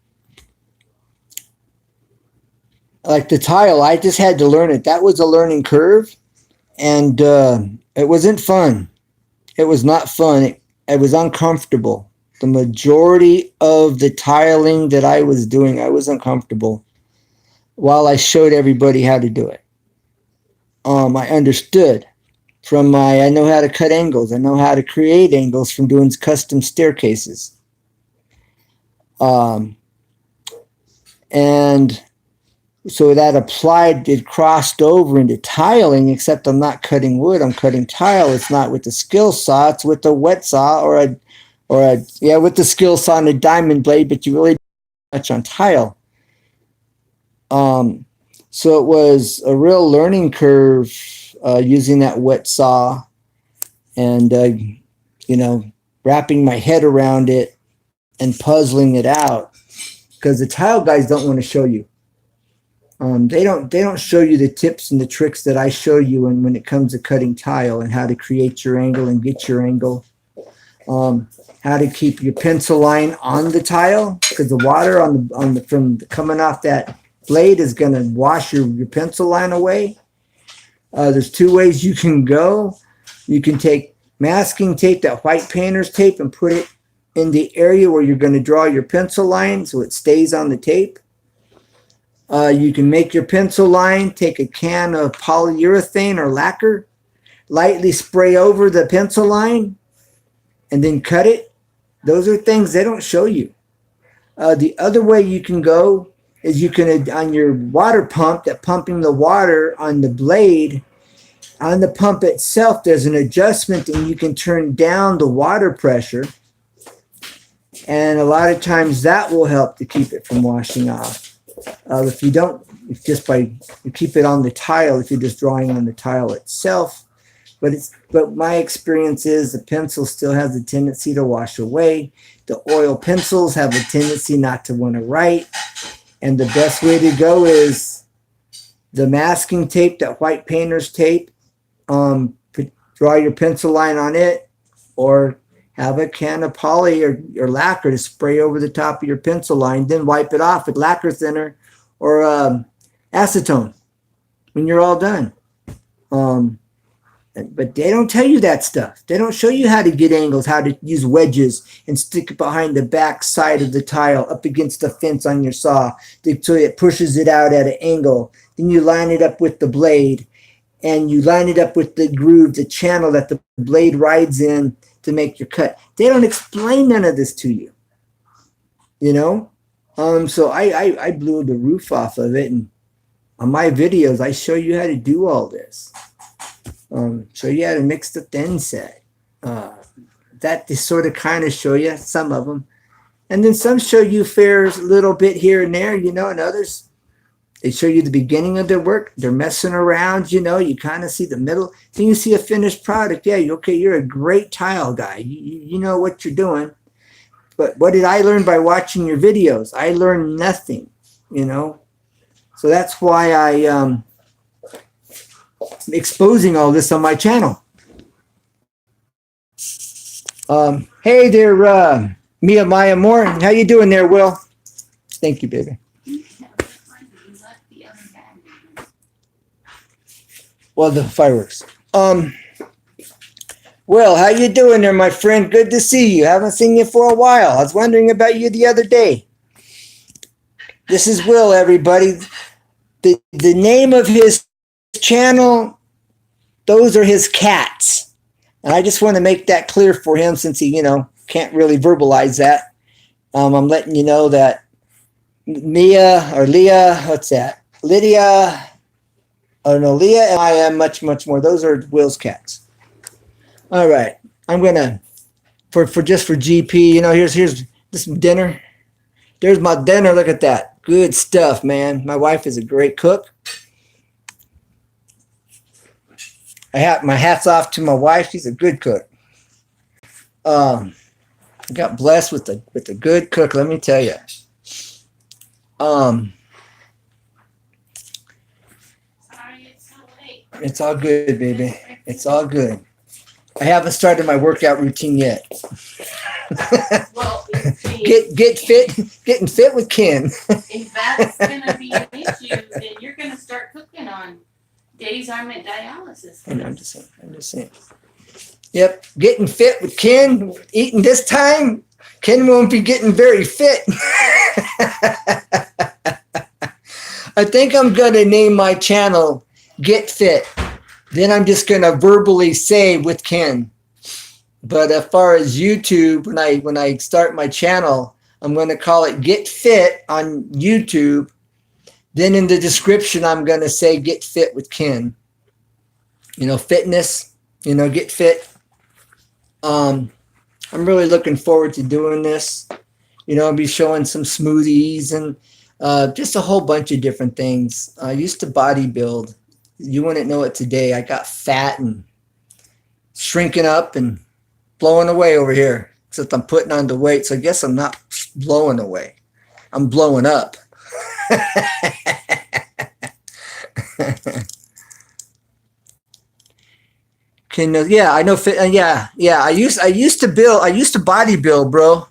like the tile, I just had to learn it. That was a learning curve. And it wasn't fun. It was not fun. It was uncomfortable. The majority of the tiling that I was doing, I was uncomfortable while I showed everybody how to do it. I understood I know how to cut angles. I know how to create angles from doing custom staircases. And So that applied, it crossed over into tiling, except I'm not cutting wood, I'm cutting tile. It's not with the skill saw, it's with a wet saw with the skill saw and a diamond blade, but you really don't touch on tile. So it was a real learning curve using that wet saw and, wrapping my head around it and puzzling it out, because the tile guys don't want to show you. They don't show you the tips and the tricks that I show you when it comes to cutting tile and how to create your angle and get your angle. How to keep your pencil line on the tile, because the water from coming off that blade is going to wash your pencil line away. There's two ways you can go. You can take masking tape, that white painter's tape, and put it in the area where you're going to draw your pencil line so it stays on the tape. You can make your pencil line, take a can of polyurethane or lacquer, lightly spray over the pencil line, and then cut it. Those are things they don't show you. The other way you can go is you can, on your water pump, that pumping the water on the blade, on the pump itself, there's an adjustment and you can turn down the water pressure. And a lot of times that will help to keep it from washing off. If you don't, you keep it on the tile, if you're just drawing on the tile itself. But my experience is the pencil still has a tendency to wash away. The oil pencils have a tendency not to want to write. And the best way to go is the masking tape, that white painter's tape. Draw your pencil line on it, or have a can of poly or lacquer to spray over the top of your pencil line, then wipe it off with lacquer thinner or acetone when you're all done. But they don't tell you that stuff. They don't show you how to get angles, how to use wedges and stick it behind the back side of the tile up against the fence on your saw so it pushes it out at an angle. Then you line it up with the blade, and you line it up with the groove, the channel that the blade rides in to make your cut. They don't explain none of this to you, So I blew the roof off of it, and on my videos I show you how to do all this. Show you how to mix the thin set. That they sort of kind of show you, some of them, and then some show you fairs a little bit here and there, and others they show you the beginning of their work. They're messing around, you kind of see the middle. Then you see a finished product. Yeah, you're a great tile guy. You know what you're doing. But what did I learn by watching your videos? I learned nothing, So that's why I'm exposing all this on my channel. Hey there, Mia Maya Moore. How you doing there, Will? Thank you, baby. Well, the fireworks. Will, how you doing there, my friend? Good to see you. Haven't seen you for a while. I was wondering about you the other day. This is Will, everybody. The name of his channel, those are his cats. And I just want to make that clear for him, since he, can't really verbalize that. I'm letting you know that Mia or Leah, what's that? Lydia. Oh no, Leah and I am much more. Those are Will's cats. All right, I'm gonna for GP. Here's this dinner. There's my dinner. Look at that, good stuff, man. My wife is a great cook. I have my hats off to my wife. She's a good cook. I got blessed with a good cook. Let me tell you. It's all good, baby. It's all good. I haven't started my workout routine yet. Well, getting fit with Ken. If that's gonna be an issue, then you're gonna start cooking on days I'm at dialysis. I'm just saying. Yep, getting fit with Ken. Eating this time, Ken won't be getting very fit. I think I'm gonna name my channel Get Fit. Then I'm just gonna verbally say with Ken. But as far as YouTube, when I start my channel, I'm gonna call it Get Fit on YouTube. Then in the description, I'm going to say, get fit with Ken. Fitness, get fit. I'm really looking forward to doing this. I'll be showing some smoothies and just a whole bunch of different things. I used to bodybuild. You wouldn't know it today. I got fat and shrinking up and blowing away over here. Except I'm putting on the weight, so I guess I'm not blowing away. I'm blowing up. Yeah, I know. Yeah. I used to bodybuild, bro.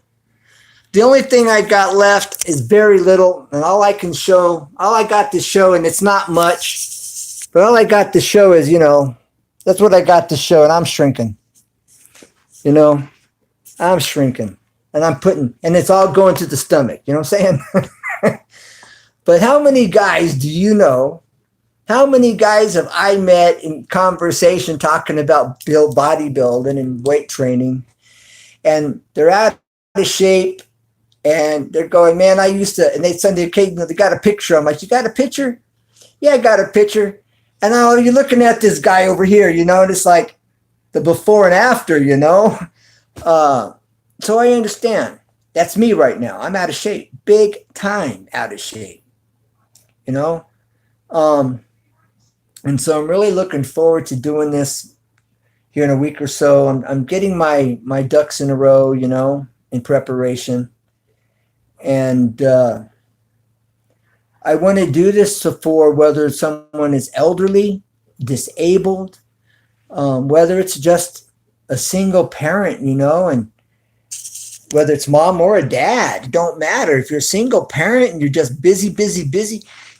The only thing I got left is very little, and all I got to show, and it's not much, but all I got to show is, that's what I got to show, and I'm shrinking. I'm shrinking, and and it's all going to the stomach. You know what I'm saying? But how many guys do you know? How many guys have I met in conversation talking about bodybuilding and weight training, and they're out of shape, and they're going, man, I used to, and they send the they got a picture. I'm like, you got a picture? Yeah, I got a picture. And now you're looking at this guy over here, and it's like the before and after, So I understand. That's me right now. I'm out of shape, big time out of shape, And so I'm really looking forward to doing this here in a week or so. I'm getting my ducks in a row, in preparation. And I want to do this for whether someone is elderly, disabled, whether it's just a single parent, and whether it's mom or a dad, it don't matter. If you're a single parent and you're just busy,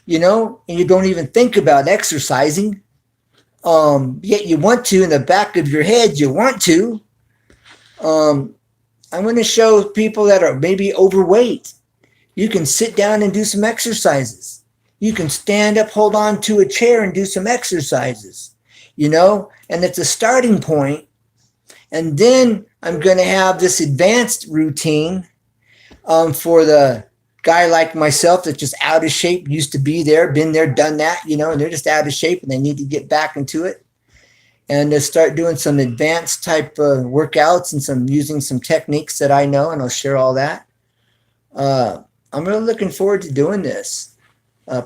and you don't even think about exercising, yet you want to, in the back of your head, you want to. I'm going to show people that are maybe overweight. You can sit down and do some exercises. You can stand up, hold on to a chair and do some exercises, and it's a starting point. And then I'm going to have this advanced routine for the guy like myself that's just out of shape, used to be there, been there, done that, and they're just out of shape and they need to get back into it. And to start doing some advanced type workouts and using some techniques that I know, and I'll share all that. I'm really looking forward to doing this.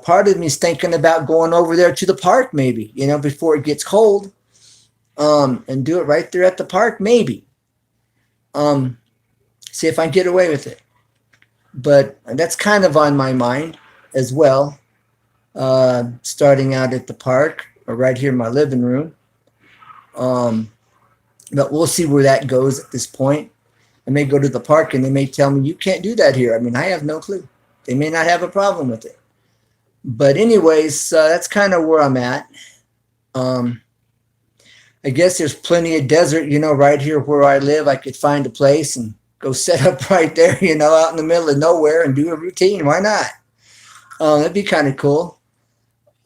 Part of me is thinking about going over there to the park maybe, before it gets cold, and do it right there at the park maybe. See if I can get away with it. But that's kind of on my mind as well, starting out at the park or right here in my living room. But we'll see where that goes at this point. I may go to the park and they may tell me, you can't do that here. I mean, I have no clue. They may not have a problem with it. But anyways, that's kind of where I'm at. I guess there's plenty of desert, right here where I live. I could find a place and go set up right there, out in the middle of nowhere and do a routine. Why not? That'd be kind of cool.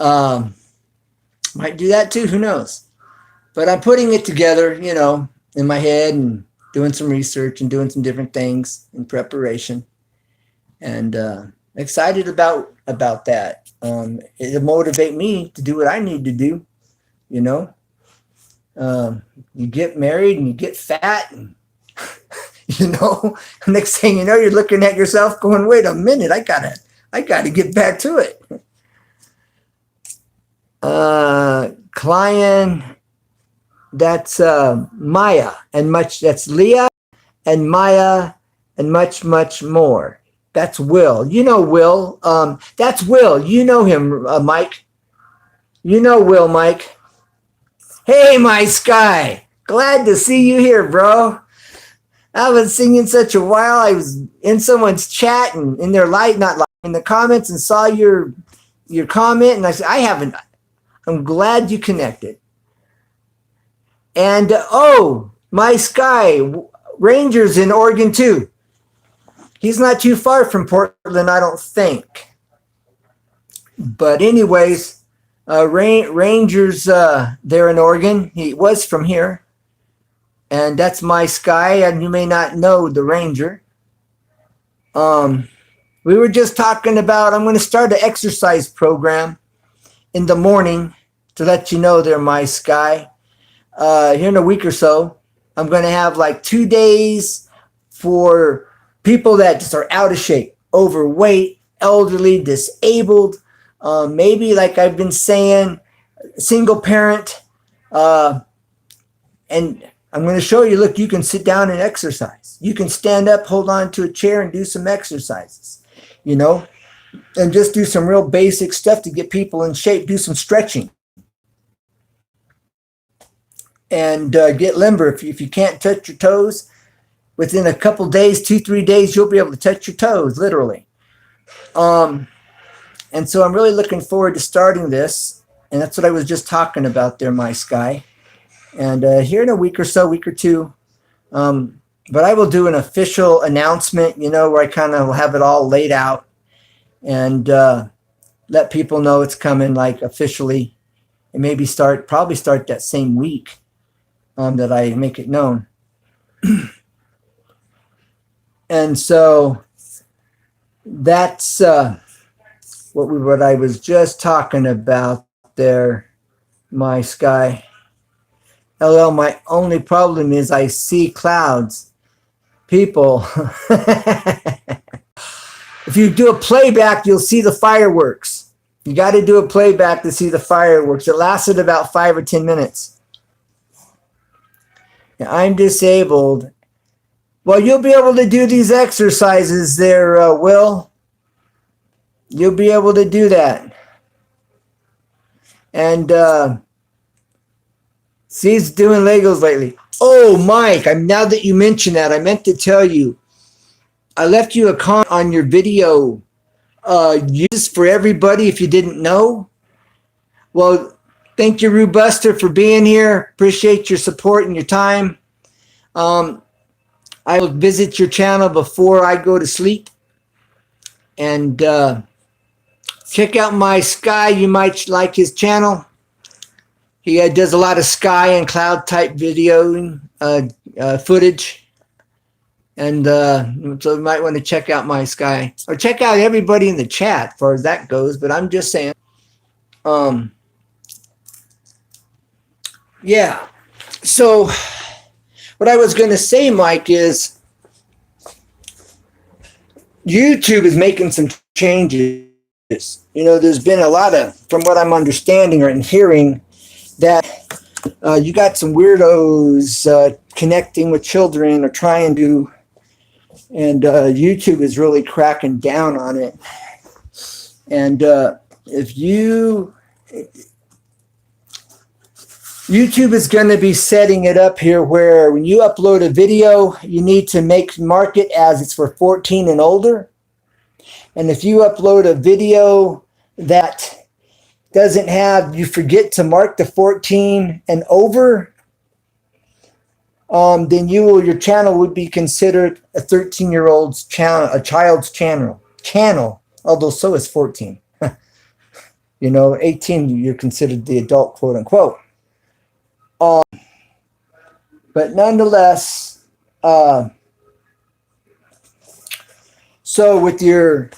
Might do that too. Who knows? But I'm putting it together, in my head and doing some research and doing some different things in preparation. And excited about that. It'll motivate me to do what I need to do, You get married and you get fat and next thing you know, you're looking at yourself going, wait a minute, I gotta get back to it. Client, that's Maya, and that's Leah and Maya and much more. That's Will. Will. That's Will. You know him, Mike. Will, Mike. Hey, my Sky. Glad to see you here, bro. I haven't seen you in such a while. I was in someone's chat and in their in the comments, and saw your comment, and I said, I haven't. I'm glad you connected. And my Sky, Ranger's in Oregon too. He's not too far from Portland, I don't think. But anyways, Ranger's there in Oregon. He was from here. And that's my Sky, and you may not know the Ranger. we were just talking about, I'm going to start an exercise program in the morning to let you know there, my sky. Here in a week or so, I'm going to have like 2 days for people that just are out of shape, overweight, elderly, disabled, maybe like I've been saying, single parent. And I'm going to show you, look, you can sit down and exercise. You can stand up, hold on to a chair and do some exercises, you know, and just do some real basic stuff to get people in shape, do some stretching. And get limber. If you can't touch your toes, within a couple days, 2-3 days, you'll be able to touch your toes, literally. And so I'm really looking forward to starting this. And that's what I was just talking about there, my sky. And here in a week or so, week or two, but I will do an official announcement, you know, where I kind of will have it all laid out and let people know it's coming, like officially, and maybe probably start that same week that I make it known. And so that's what I was just talking about there, my sky. LL, my only problem is I see clouds. People, if you do a playback, you'll see the fireworks. You got to do a playback to see the fireworks. It lasted about 5 or 10 minutes. Now, I'm disabled. Well, you'll be able to do these exercises there, Will. You'll be able to do that. And he's doing Legos lately. Oh, Mike, now that you mention that, I meant to tell you, I left you a comment on your video use for everybody if you didn't know. Well, thank you, Rue Buster, for being here. Appreciate your support and your time. I will visit your channel before I go to sleep. And check out my sky. You might like his channel. He does a lot of sky and cloud type video footage. And so you might want to check out my sky. Or check out everybody in the chat as far as that goes. But I'm just saying. Yeah. So what I was going to say, Mike, is YouTube is making some changes. You know, there's been a lot of, from what I'm understanding or hearing, that you got some weirdos connecting with children or trying to, and YouTube is really cracking down on it. And YouTube is going to be setting it up here where when you upload a video, you need to mark it as it's for 14 and older. And if you upload a video that doesn't have, you forget to mark the 14 and over, then your channel would be considered a 13-year-old's channel, a child's channel, although so is 14. You know, 18, you're considered the adult, quote unquote. But nonetheless, so with your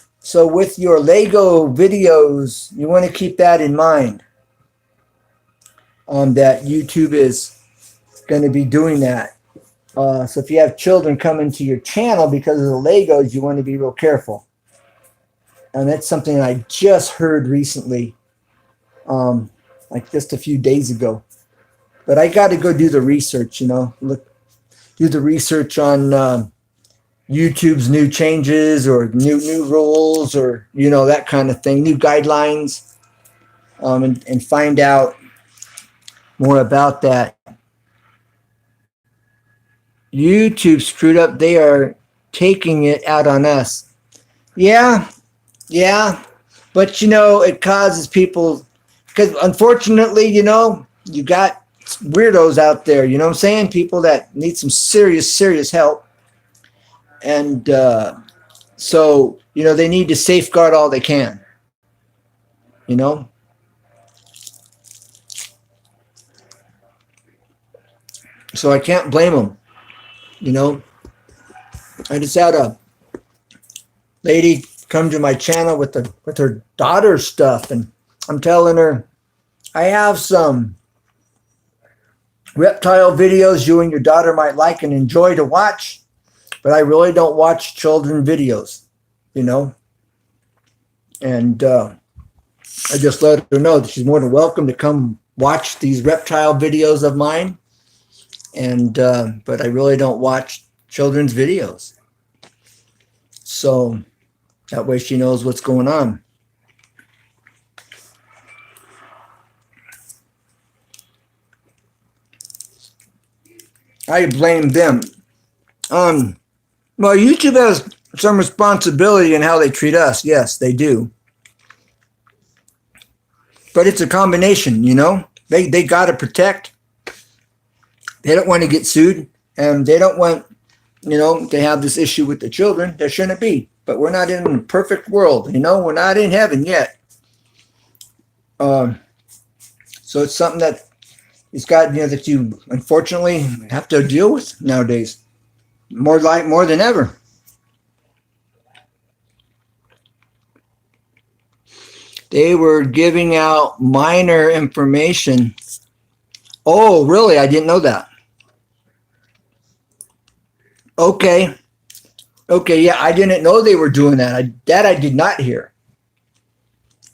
Lego videos, you want to keep that in mind. That YouTube is going to be doing that. So if you have children coming to your channel because of the Legos, you want to be real careful. And that's something I just heard recently, like just a few days ago. But I got to go do the research, you know, do the research on YouTube's new changes or new rules or, you know, that kind of thing, new guidelines, and find out more about that. YouTube screwed up. They are taking it out on us. Yeah. But, you know, it causes people, because unfortunately, you know, you got weirdos out there, you know what I'm saying? People that need some serious help. And so, you know, they need to safeguard all they can, you know? So I can't blame them, you know? I just had a lady come to my channel with her daughter's stuff, and I'm telling her, I have some reptile videos you and your daughter might like and enjoy to watch, but I really don't watch children videos, you know. And I just let her know that she's more than welcome to come watch these reptile videos of mine. And but I really don't watch children's videos. So that way she knows what's going on. I blame them. Well, YouTube has some responsibility in how they treat us. Yes, they do. But it's a combination, you know. They got to protect. They don't want to get sued, and they don't want, you know, to have this issue with the children. There shouldn't be. But we're not in a perfect world, you know. We're not in heaven yet. So it's something that it's got, you know, that you unfortunately have to deal with nowadays, more than ever. They were giving out minor information. Oh, really? I didn't know that. Okay. Okay, yeah, I didn't know they were doing that. I did not hear.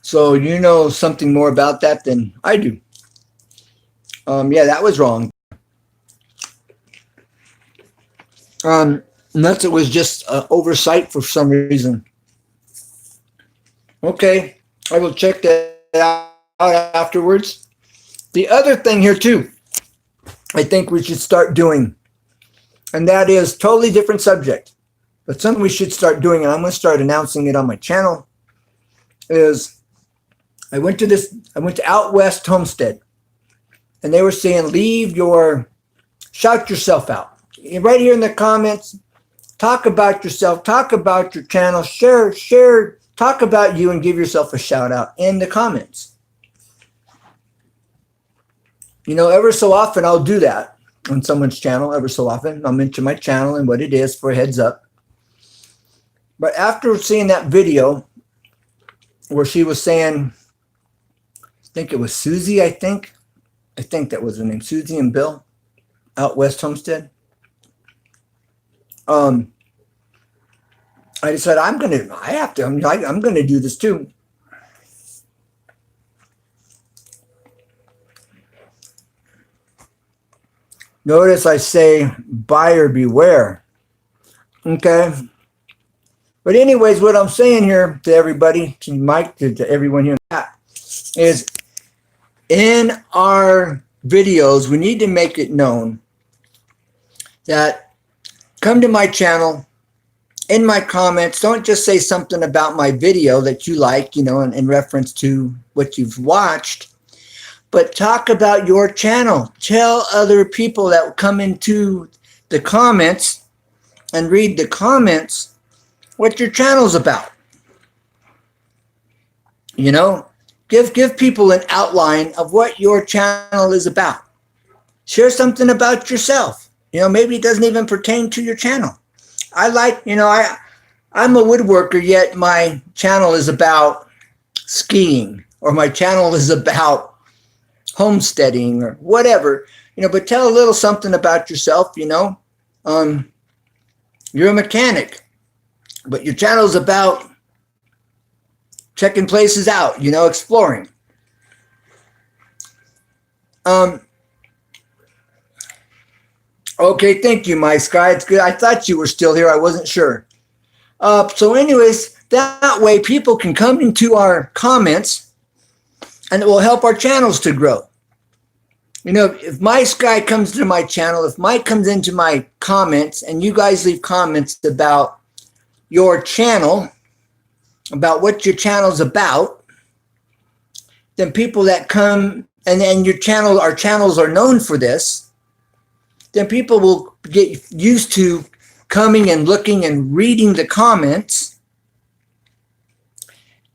So you know something more about that than I do. Yeah, that was wrong. Unless it was just oversight for some reason. Okay, I will check that out afterwards. The other thing here too, I think we should start doing, and that is totally different subject, but something we should start doing, and I'm going to start announcing it on my channel, is I went to Out West Homestead, and they were saying, shout yourself out. Right here in the comments, talk about yourself, talk about your channel, share, talk about you, and give yourself a shout out in the comments. You know, ever so often I'll do that on someone's channel. Ever so often I'll mention my channel and what it is for a heads up. But after seeing that video where she was saying, I think it was Susie, I think that was her name, Susie and Bill, Out West Homestead. I decided I'm going to do this too. Notice I say buyer beware. Okay. But anyways, what I'm saying here to everybody, to Mike, to everyone here, is in our videos, we need to make it known that come to my channel, in my comments, don't just say something about my video that you like, you know, in reference to what you've watched, but talk about your channel. Tell other people that come into the comments and read the comments what your channel's about. You know, give people an outline of what your channel is about. Share something about yourself. You know, maybe it doesn't even pertain to your channel. I'm a woodworker, yet my channel is about skiing, or my channel is about homesteading, or whatever, you know, but tell a little something about yourself, you know. You're a mechanic, but your channel is about checking places out, you know, exploring. Okay, thank you, my Sky. It's good. I thought you were still here. I wasn't sure. So anyways, that way people can come into our comments, and it will help our channels to grow. You know, if my Sky comes to my channel, if Mike comes into my comments, and you guys leave comments about your channel, about what your channel's about, then people that come, and your channel, our channels are known for this, then people will get used to coming and looking and reading the comments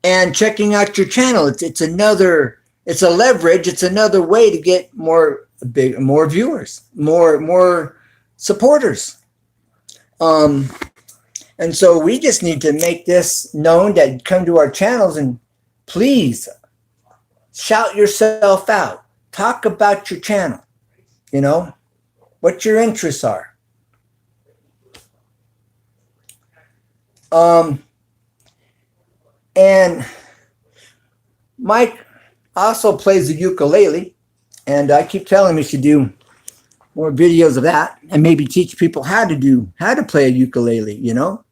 and checking out your channel. It's a leverage. It's another way to get more viewers, more supporters. And so we just need to make this known that come to our channels and please shout yourself out. Talk about your channel, you know, what your interests are. And Mike also plays the ukulele, and I keep telling him he should do more videos of that and maybe teach people how to play a ukulele, you know.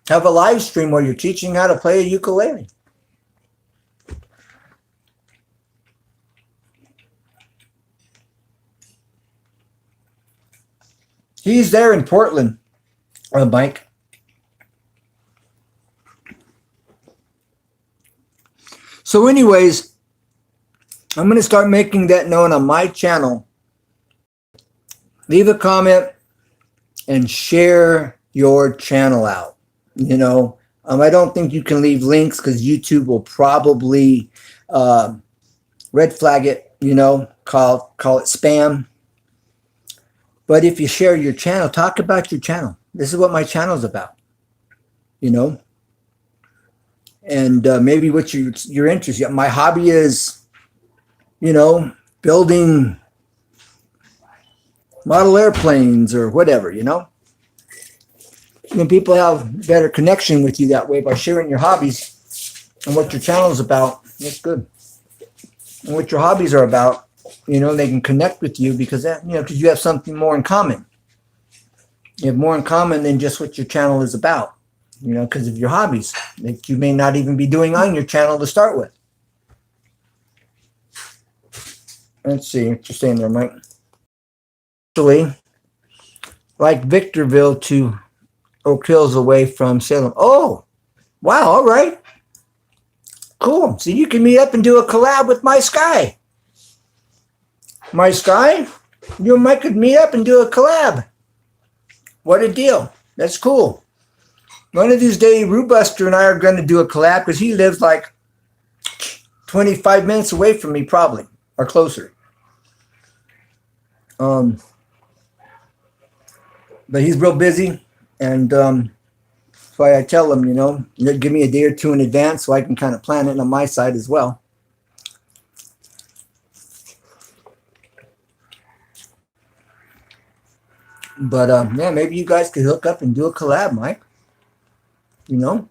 Have a live stream where you're teaching how to play a ukulele. He's there in Portland, Mike. So anyways, I'm going to start making that known on my channel. Leave a comment and share your channel out. You know, I don't think you can leave links because YouTube will probably red flag it, you know, call it spam. But if you share your channel, talk about your channel. This is what my channel is about, you know. And maybe what your interest. My hobby is, you know, building model airplanes or whatever, you know. And people have better connection with you that way by sharing your hobbies and what your channel is about. That's good. And what your hobbies are about, you know, they can connect with you because that, you know, because you have something more in common. You have more in common than just what your channel is about, you know, because of your hobbies that you may not even be doing on your channel to start with. Let's see what you're saying there, Mike. Actually, like Victorville to Oak Hills away from Salem. Oh, wow. All right. Cool. So you can meet up and do a collab with My Sky. My Sky, you and Mike could meet up and do a collab. What a deal. That's cool. One of these days, Rubuster and I are going to do a collab because he lives like 25 minutes away from me, probably, or closer. But he's real busy, and that's why I tell him, you know, give me a day or two in advance so I can kind of plan it on my side as well. But yeah, maybe you guys could hook up and do a collab, Mike. You know,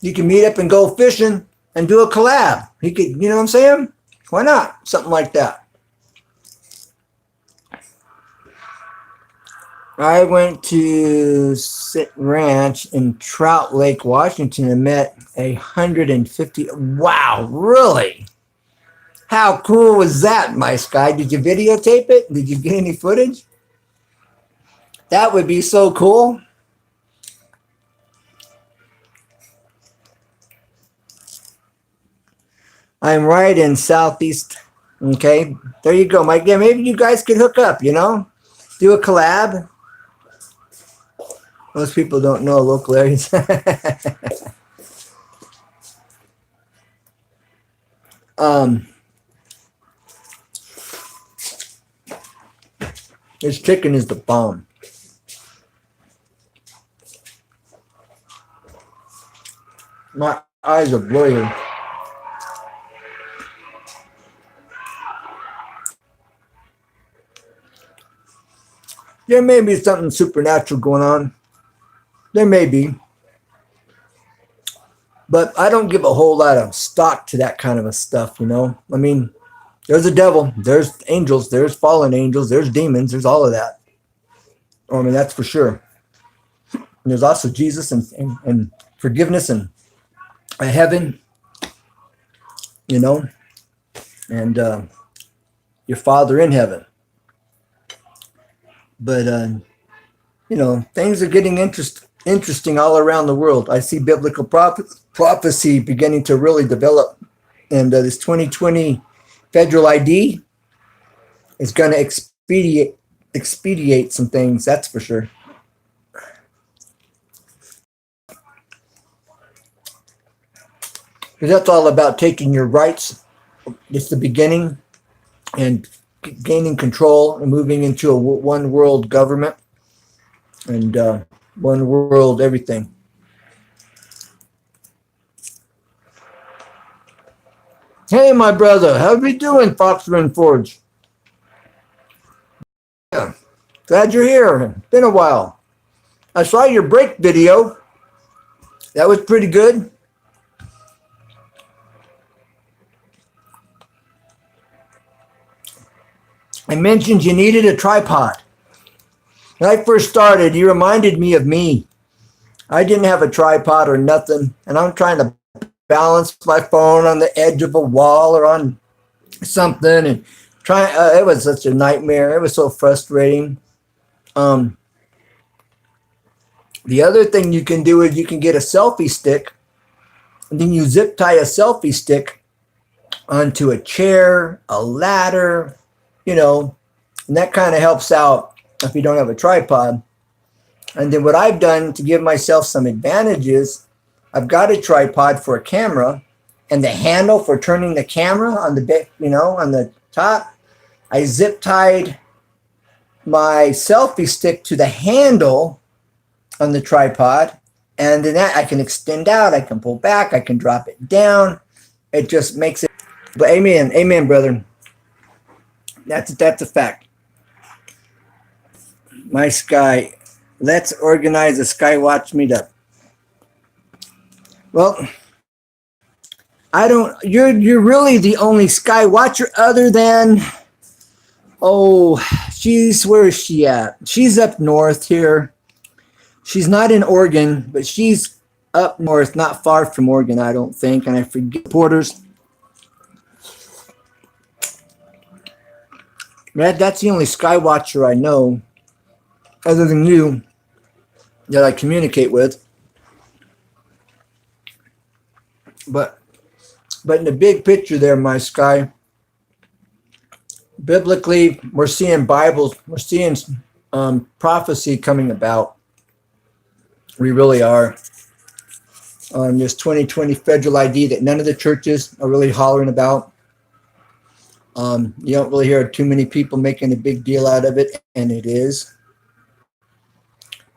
you can meet up and go fishing and do a collab. He could, you know what I'm saying? Why not? Something like that. I went to Sit Ranch in Trout Lake, Washington, and met 150. Wow, really? How cool was that, My Sky? Did you videotape it? Did you get any footage? That would be so cool. I'm right in Southeast. Okay, there you go, Mike. Yeah, maybe you guys could hook up, you know? Do a collab. Most people don't know local areas. This chicken is the bomb. My eyes are blurry. There may be something supernatural going on. There may be. But I don't give a whole lot of stock to that kind of a stuff, you know? I mean, there's a devil, there's angels, there's fallen angels, there's demons, there's all of that. I mean, that's for sure. And there's also Jesus and forgiveness and a heaven, you know, and your Father in heaven. But, you know, things are getting interesting all around the world. I see biblical prophecy beginning to really develop. And this 2020 federal ID is going to expedite some things, that's for sure. Because that's all about taking your rights it's the beginning and gaining control and moving into a one world government and one world everything. Hey, my brother, how we doing, Foxman Forge? Yeah, glad you're here. Been a while. I saw your break video. That was pretty good. I mentioned you needed a tripod. When I first started, you reminded me of me. I didn't have a tripod or nothing, and I'm trying to balance my phone on the edge of a wall or on something, and it was such a nightmare. It was so frustrating. Um, the other thing you can do is you can get a selfie stick, and then you zip tie a selfie stick onto a chair, a ladder, and that kind of helps out if you don't have a tripod. And then what I've done to give myself some advantages, I've got a tripod for a camera, and the handle for turning the camera on the on the top, I zip tied my selfie stick to the handle on the tripod, and then that I can extend out, I can pull back, I can drop it down. It just makes it. But amen, brother. That's a fact. My sky. Let's organize a Skywatch meetup. Well, I don't. You're really the only sky watcher other than. Oh, where is she at? She's up north here. She's not in Oregon, but she's up north, not far from Oregon, I don't think. And I forget Porters. That's the only sky watcher I know, other than you, that I communicate with. But in the big picture there, my sky, biblically, we're seeing Bibles, we're seeing prophecy coming about. We really are. On this 2020 federal ID that none of the churches are really hollering about. You don't really hear too many people making a big deal out of it, and it is.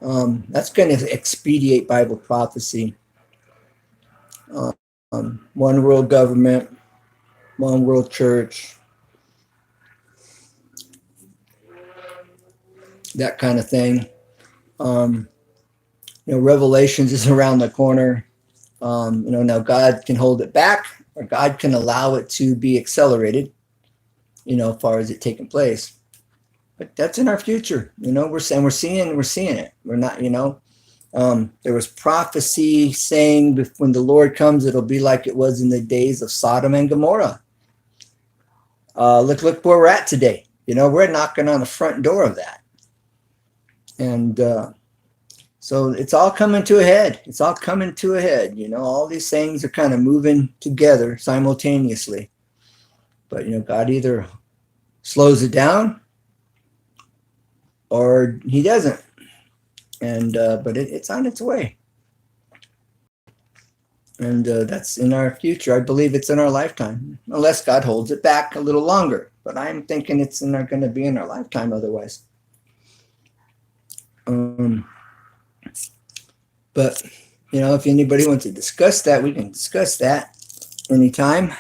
That's going to expedite Bible prophecy. One world government, one world church, that kind of thing. Revelations is around the corner. Now God can hold it back, or God can allow it to be accelerated, as far as it taking place. But that's in our future. We're seeing it. We're not, there was prophecy saying when the Lord comes, it'll be like it was in the days of Sodom and Gomorrah. Look where we're at today. We're knocking on the front door of that. And so it's all coming to a head. All these things are kind of moving together simultaneously. But, God either slows it down or he doesn't. And but it's on its way. And that's in our future. I believe it's in our lifetime, unless God holds it back a little longer. But I'm thinking it's going to be in our lifetime otherwise. But, if anybody wants to discuss that, we can discuss that anytime.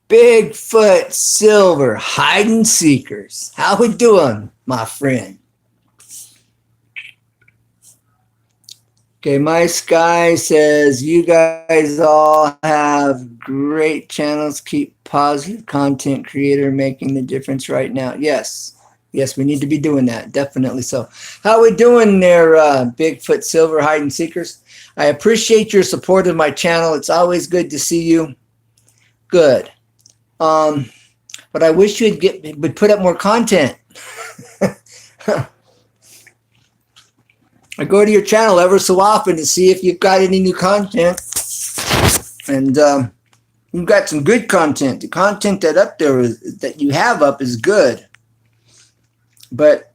Bigfoot Silver Hide and Seekers. How we doing, my friend? Okay, my sky says you guys all have great channels. Keep positive content creator making the difference right now. Yes, we need to be doing that. Definitely so. How we doing there, Bigfoot Silver Hide and Seekers? I appreciate your support of my channel. It's always good to see you. Good. But I wish would put up more content. I go to your channel ever so often to see if you've got any new content. And you've got some good content. The content that you have up is good. But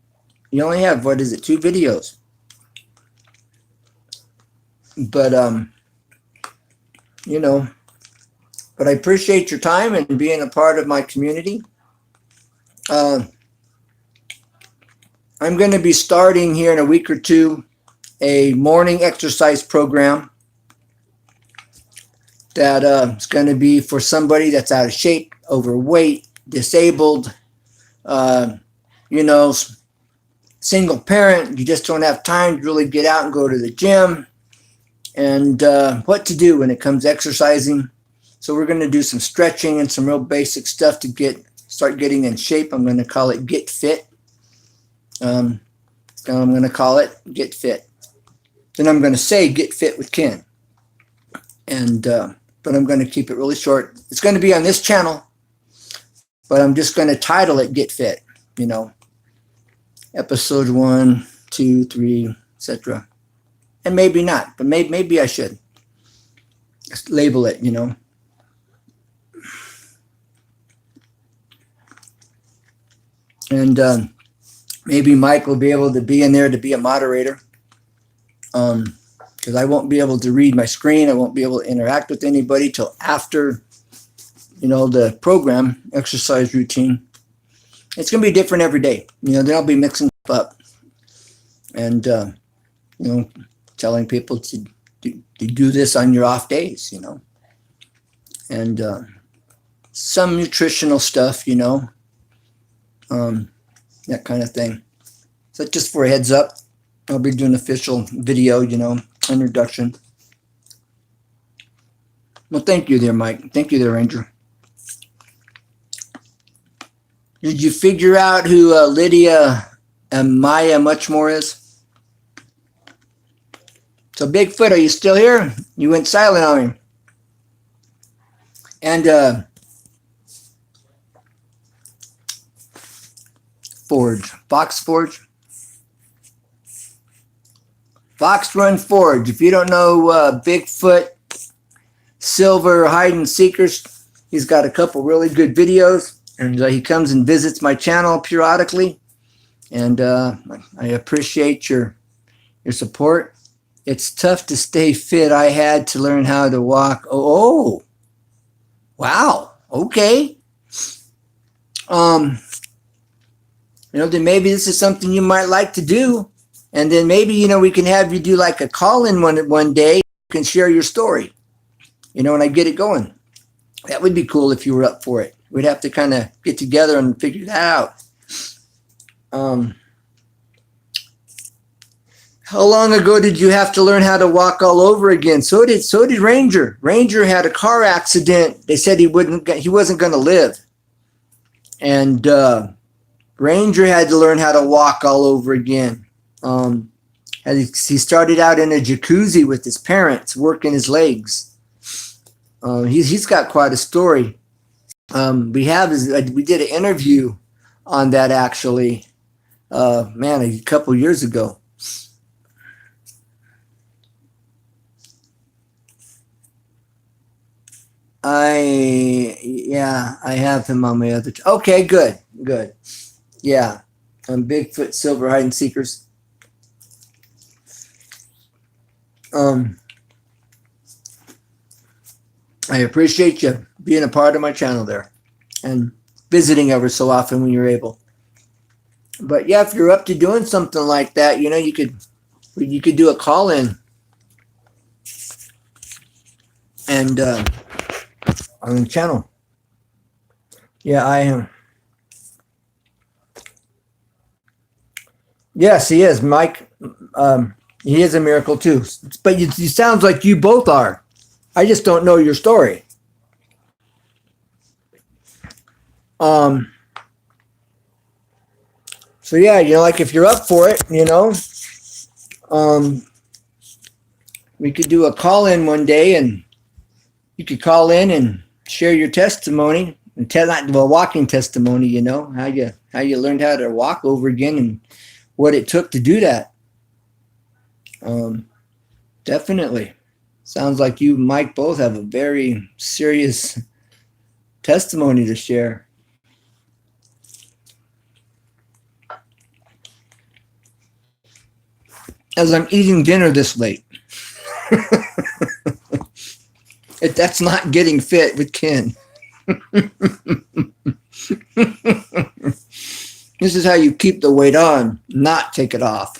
you only have, 2 videos. But, But I appreciate your time and being a part of my community. I'm going to be starting here in a week or two a morning exercise program that is going to be for somebody that's out of shape, overweight, disabled, you know, single parent. You just don't have time to really get out and go to the gym, and what to do when it comes to exercising. So we're going to do some stretching and some real basic stuff to start getting in shape. I'm going to call it Get Fit. I'm going to call it Get Fit. Then I'm going to say Get Fit with Ken. And but I'm going to keep it really short. It's going to be on this channel, but I'm just going to title it Get Fit, you know, episode 1, 2, 3, etc. And maybe not, but maybe I should just label it, you know. And maybe Mike will be able to be in there to be a moderator, because I won't be able to read my screen. I won't be able to interact with anybody till after, you know, the program exercise routine. It's going to be different every day. You know, then I'll be mixing up and, you know, telling people to do this on your off days, you know, and some nutritional stuff, you know, that kind of thing. So just for a heads up, I'll be doing an official video, you know, introduction. Well, thank you there, Mike. Thank you there, Ranger. Did you figure out who Lydia and Maya Muchmore is? So Bigfoot, are you still here? You went silent on me. And Forge, Fox Forge. Fox Run Forge. If you don't know Bigfoot, Silver Hide and Seekers, he's got a couple really good videos, and he comes and visits my channel periodically, and I appreciate your support. It's tough to stay fit. I had to learn how to walk. Oh, wow. Okay. You know, then maybe this is something you might like to do. And then maybe, you know, we can have you do like a call-in one day. You can share your story, you know, and I get it going. That would be cool if you were up for it. We'd have to kind of get together and figure that out. How long ago did you have to learn how to walk all over again? So did Ranger. Ranger had a car accident. They said he wasn't going to live. And Ranger had to learn how to walk all over again. He started out in a jacuzzi with his parents, working his legs. He's got quite a story. We did an interview on that actually, a couple years ago. I have him on my other. Okay, good. Yeah, Bigfoot, Silver Hide and Seekers. I appreciate you being a part of my channel there and visiting ever so often when you're able. But yeah, if you're up to doing something like that, you know, you could do a call-in and on the channel. Yeah, I am. Yes, he is, Mike. He is a miracle too. But it sounds like you both are. I just don't know your story. So yeah, you know, like if you're up for it, you know, we could do a call-in one day, and you could call in and share your testimony and walking testimony. You know how you learned how to walk over again and what it took to do that. Definitely. Sounds like you and Mike both have a very serious testimony to share. As I'm eating dinner this late. That's not getting fit with Ken. This is how you keep the weight on, not take it off.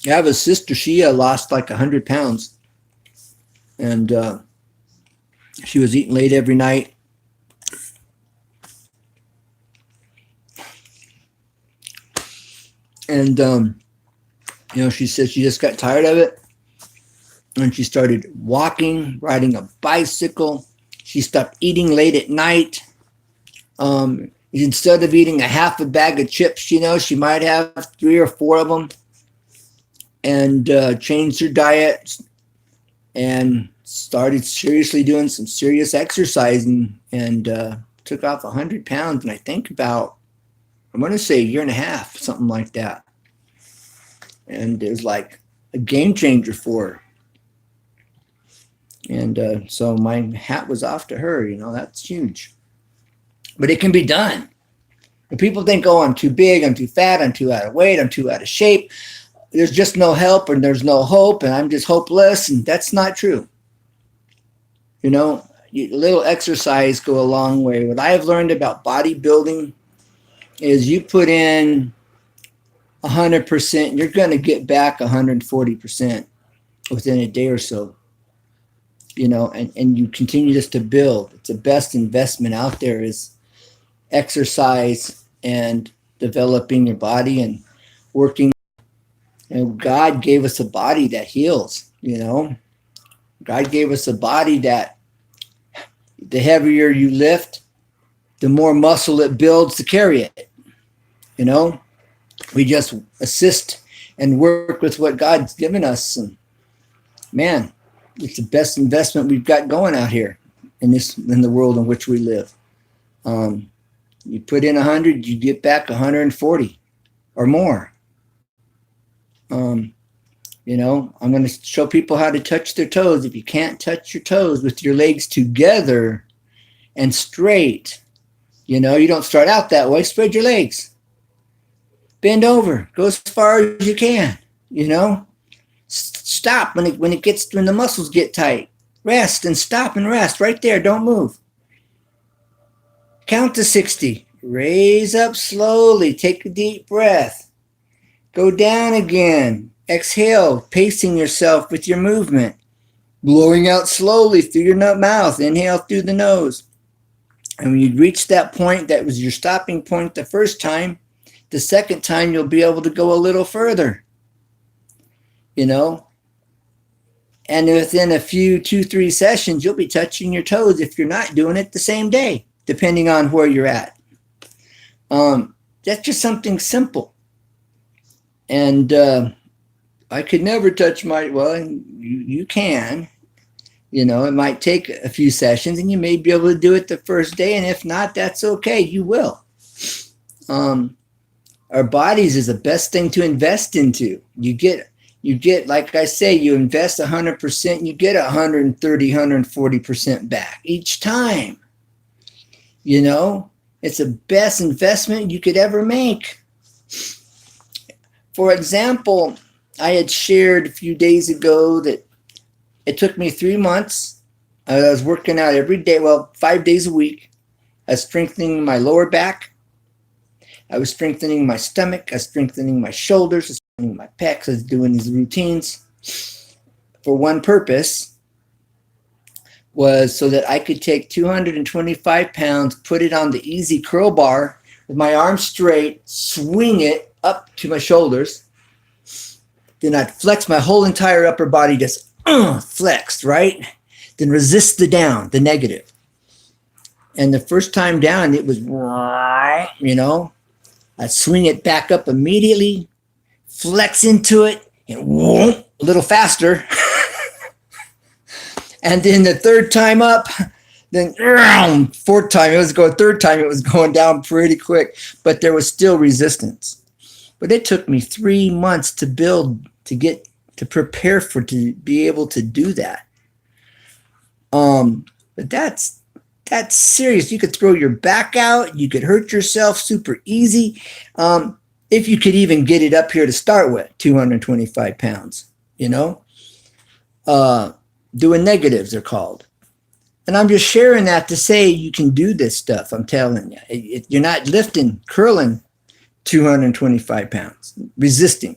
I have a sister, she lost like 100 pounds. And she was eating late every night. And, she said she just got tired of it. And she started walking, riding a bicycle. She stopped eating late at night. Instead of eating a half a bag of chips, she might have 3 or 4 of them. And changed her diet and started seriously doing some serious exercising and took off 100 pounds. And I think about, I'm going to say a year and a half, something like that. And it was like a game changer for her. And so my hat was off to her, that's huge. But it can be done. And people think, oh, I'm too big, I'm too fat, I'm too out of weight, I'm too out of shape. There's just no help and there's no hope and I'm just hopeless. And that's not true. A little exercise go a long way. What I've learned about bodybuilding is you put in 100%, you're going to get back 140% within a day or so. And you continue just to build. It's the best investment out there is exercise and developing your body and working. And God gave us a body that heals, God gave us a body that the heavier you lift, the more muscle it builds to carry it. We just assist and work with what God's given us. And man, it's the best investment we've got going out here in the world in which we live. You put in 100, you get back 140 or more. I'm going to show people how to touch their toes. If you can't touch your toes with your legs together and straight, you don't start out that way. Spread your legs. Bend over. Go as far as you can. Stop when the muscles get tight. Rest and stop and rest right there. Don't move. Count to 60. Raise up slowly. Take a deep breath. Go down again. Exhale, pacing yourself with your movement. Blowing out slowly through your mouth. Inhale through the nose. And when you reach that point, that was your stopping point the first time, the second time you'll be able to go a little further. And within a few 2-3 sessions, you'll be touching your toes if you're not doing it the same day, depending on where you're at. That's just something simple. And I could never touch you can. It might take a few sessions and you may be able to do it the first day. And if not, that's okay. You will. Our bodies is the best thing to invest into. You get, like I say, you invest 100%, you get 130, 140% back each time. It's the best investment you could ever make. For example, I had shared a few days ago that it took me 3 months. I was working out every day, 5 days a week. I was strengthening my lower back. I was strengthening my stomach. I was strengthening my shoulders. I was strengthening my pecs. I was doing these routines for one purpose, was so that I could take 225 pounds, put it on the easy curl bar with my arms straight, swing it up to my shoulders. Then I'd flex my whole entire upper body, just flexed, right? Then resist the down, the negative. And the first time down, it was, I'd swing it back up immediately, flex into it, and a little faster. And then the third time up, then third time it was going down pretty quick, but there was still resistance. But it took me 3 months to build, to prepare to be able to do that. But that's serious. You could throw your back out. You could hurt yourself super easy. if you could even get it up here to start with, 225 pounds, you know, doing negatives they're called. And I'm just sharing that to say you can do this stuff. I'm telling you, you're not lifting, curling 225 pounds, resisting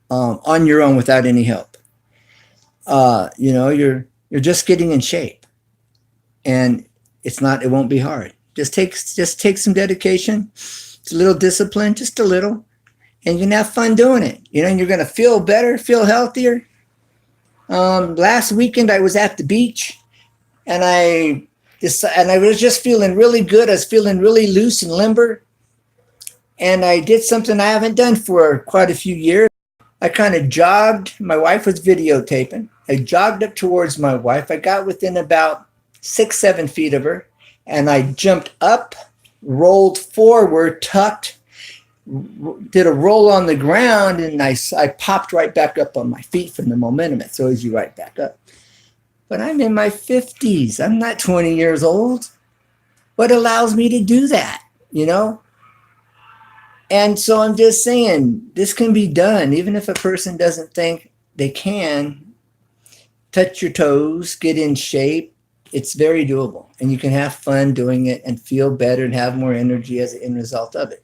on your own without any help. You know, you're just getting in shape, and it won't be hard. Just take some dedication. It's a little discipline, just a little, and you can have fun doing it. You know, and you're going to feel better, feel healthier. Last weekend I was at the beach, and I was just feeling really good. I was feeling really loose and limber, and I did something I haven't done for quite a few years. I kind of jogged. My wife was videotaping. I jogged up towards my wife. I got within about 6-7 feet of her, and I jumped up, rolled forward, tucked, did a roll on the ground, and I popped right back up on my feet from the momentum. It throws you right back up. But I'm in my 50s. I'm not 20 years old. What allows me to do that, you know? And so I'm just saying, this can be done, even if a person doesn't think they can. Touch your toes, get in shape. It's very doable, and you can have fun doing it and feel better and have more energy as an end result of it.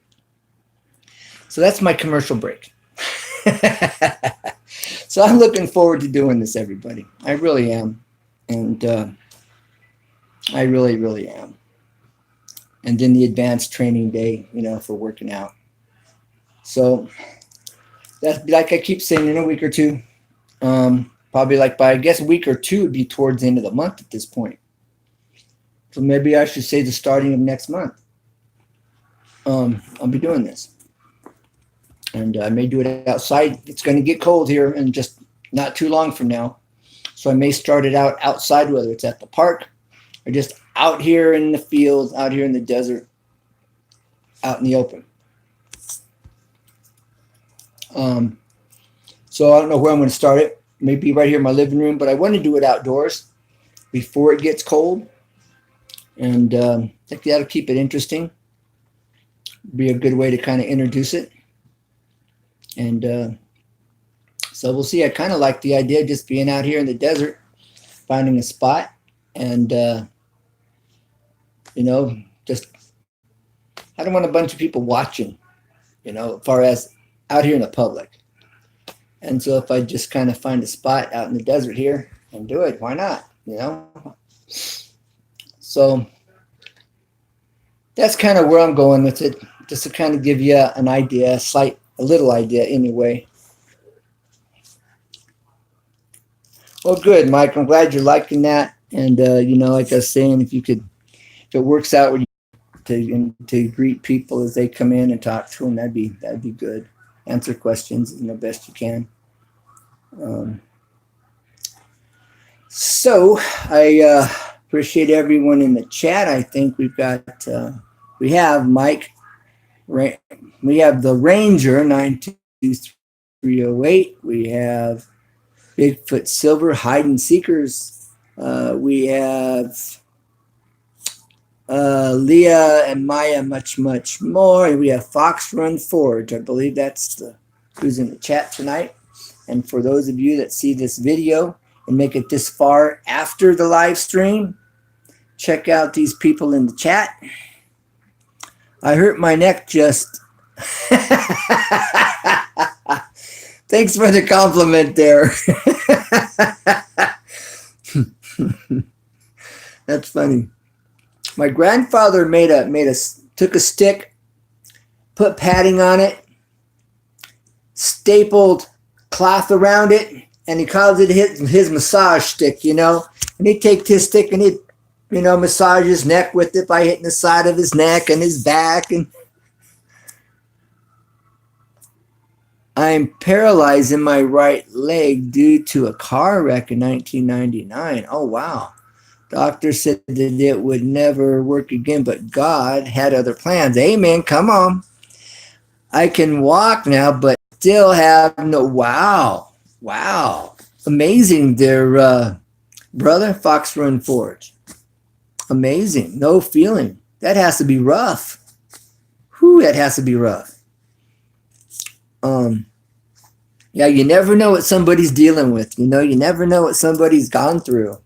So that's my commercial break. So I'm looking forward to doing this, everybody. I really am. And I really, really am. And then the advanced training day, you know, for working out. So that's, like I keep saying, in a week or two, probably like by, I guess, a week or two would be towards the end of the month at this point. So maybe I should say the starting of next month. I'll be doing this. And I may do it outside. It's going to get cold here and just not too long from now. So I may start it out outside, whether it's at the park or just out here in the fields, out here in the desert, out in the open. So I don't know where I'm going to start it. Maybe right here in my living room, but I want to do it outdoors before it gets cold. And I think that'll keep it interesting. Be a good way to kind of introduce it. And so we'll see. I kind of like the idea of just being out here in the desert, finding a spot, and you know, just I don't want a bunch of people watching, you know, as far as out here in the public. And so if I just kind of find a spot out in the desert here and do it, why not? You know. So that's kind of where I'm going with it, just to kind of give you an idea, a little idea anyway. Well, good, Mike. I'm glad you're liking that. And, you know, like I was saying, if it works out with you to greet people as they come in and talk to them, that'd be good. Answer questions in the best you can. So I appreciate everyone in the chat. I think we have Mike. We have the Ranger 92308. We have Bigfoot Silver, Hide and Seekers. We have Leah and Maya, much more. And we have Fox Run Forge. I believe that's who's in the chat tonight. And for those of you that see this video and make it this far after the live stream, check out these people in the chat. I hurt my neck just. Thanks for the compliment there. That's funny. My grandfather took a stick, put padding on it, stapled cloth around it, and he called it his massage stick, you know. And he'd take his stick and he'd, you know, massage his neck with it by hitting the side of his neck and his back. And I'm paralyzed in my right leg due to a car wreck in 1999. Oh, wow. Doctor said that it would never work again, but God had other plans. Amen. Come on. I can walk now, but still have no. Wow. Amazing there, brother. Fox Run Forge. Amazing. No feeling. That has to be rough. Whew, that has to be rough. Yeah, you never know what somebody's dealing with. You never know what somebody's gone through.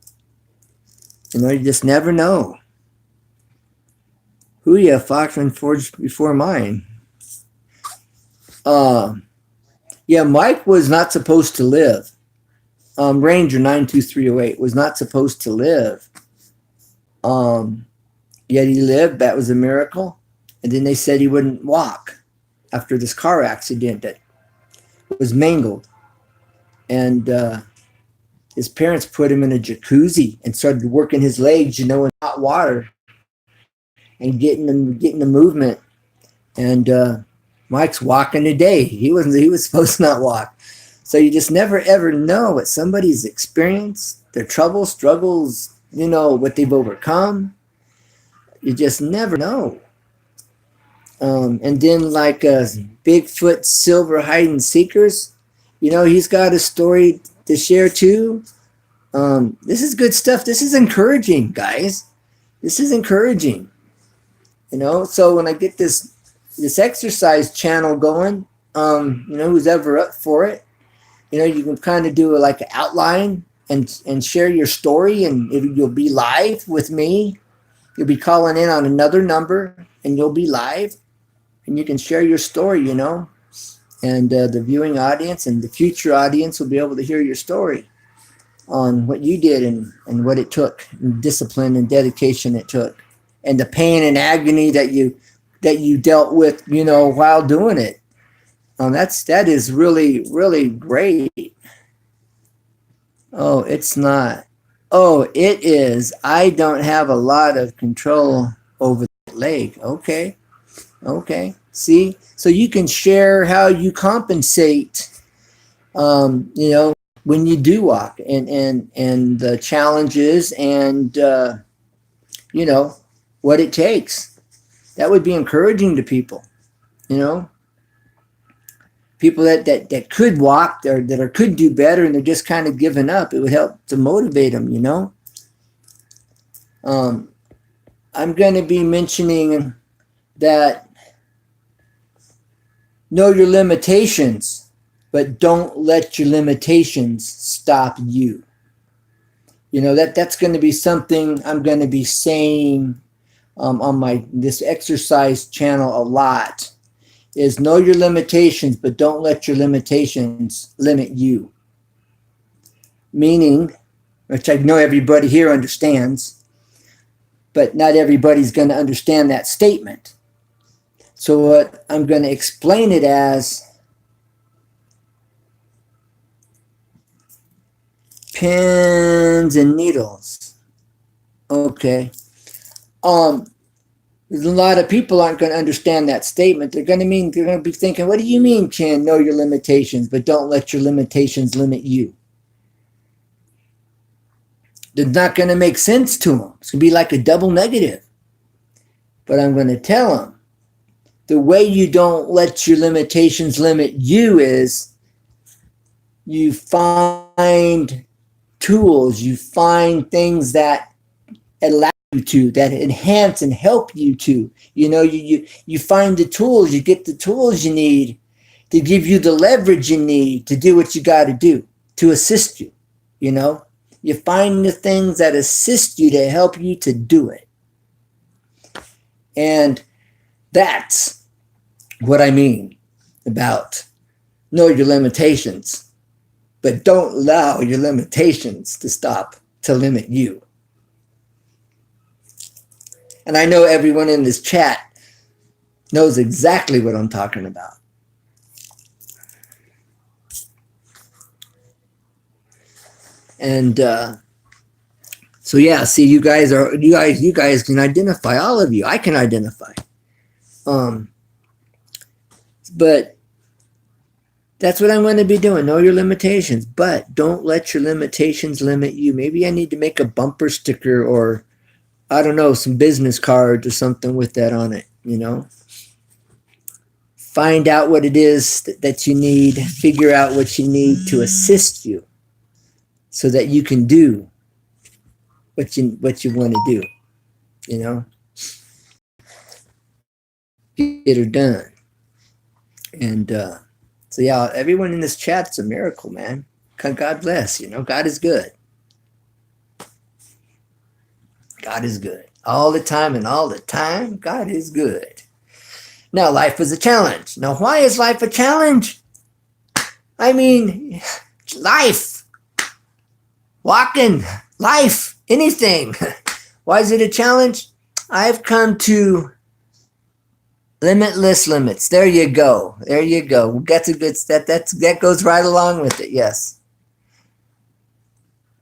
You just never know. Who you Foxman forged before mine. Yeah, Mike was not supposed to live. Ranger 92308 was not supposed to live. Yet he lived. That was a miracle. And then they said he wouldn't walk after this car accident that was mangled. And his parents put him in a jacuzzi and started working his legs, in hot water and getting the movement. And Mike's walking today. He was supposed to not walk. So you just never ever know what somebody's experienced, their troubles, struggles, what they've overcome. You just never know. And then like Bigfoot Silver Hide and Seekers, he's got a story to share too. This is good stuff. This is encouraging, guys. This is encouraging. So when I get this exercise channel going, who's ever up for it, you can kind of do like an outline and share your story, and you'll be live with me. You'll be calling in on another number, and you'll be live, and you can share your story, and the viewing audience and the future audience will be able to hear your story on what you did and what it took, and discipline and dedication it took, and the pain and agony that you dealt with, while doing it. That is really, really great. Oh, it's not. Oh, it is. I don't have a lot of control over the leg. Okay. See, so you can share how you compensate, when you do walk, and the challenges, and what it takes. That would be encouraging to people. People that could walk, that could do better, and they're just kind of giving up. It would help to motivate them. I'm going to be mentioning that know your limitations, but don't let your limitations stop you. That's going to be something I'm going to be saying on this exercise channel a lot. Is know your limitations, but don't let your limitations limit you. Meaning, which I know everybody here understands, but not everybody's going to understand that statement. So what I'm going to explain it as, pins and needles. Okay. A lot of people aren't going to understand that statement. They're going to be thinking, what do you mean, Ken? Know your limitations, but don't let your limitations limit you. They're not going to make sense to them. It's going to be like a double negative. But I'm going to tell them, the way you don't let your limitations limit you is you find tools, you find things that allow you to, that enhance and help you to. You find the tools, you get the tools you need to give you the leverage you need to do what you got to do, to assist you. You find the things that assist you to help you to do it. And that's what I mean about know your limitations, but don't allow your limitations to limit you. And I know everyone in this chat knows exactly what I'm talking about. And so yeah, see, you guys can identify, all of you. I can identify. But that's what I'm going to be doing. Know your limitations, but don't let your limitations limit you. Maybe I need to make a bumper sticker, or I don't know, some business cards or something with that on it, Find out what it is that you need, figure out what you need to assist you so that you can do what you want to do, Get it done. And So yeah, everyone in this chat's a miracle, man. God bless. God is good. God is good all the time, and all the time, God is good. Now, life is a challenge. Now, why is life a challenge? I mean, life, walking, life, anything. Why is it a challenge? I've come to limitless limits. There you go. There you go. That's a good that goes right along with it. Yes.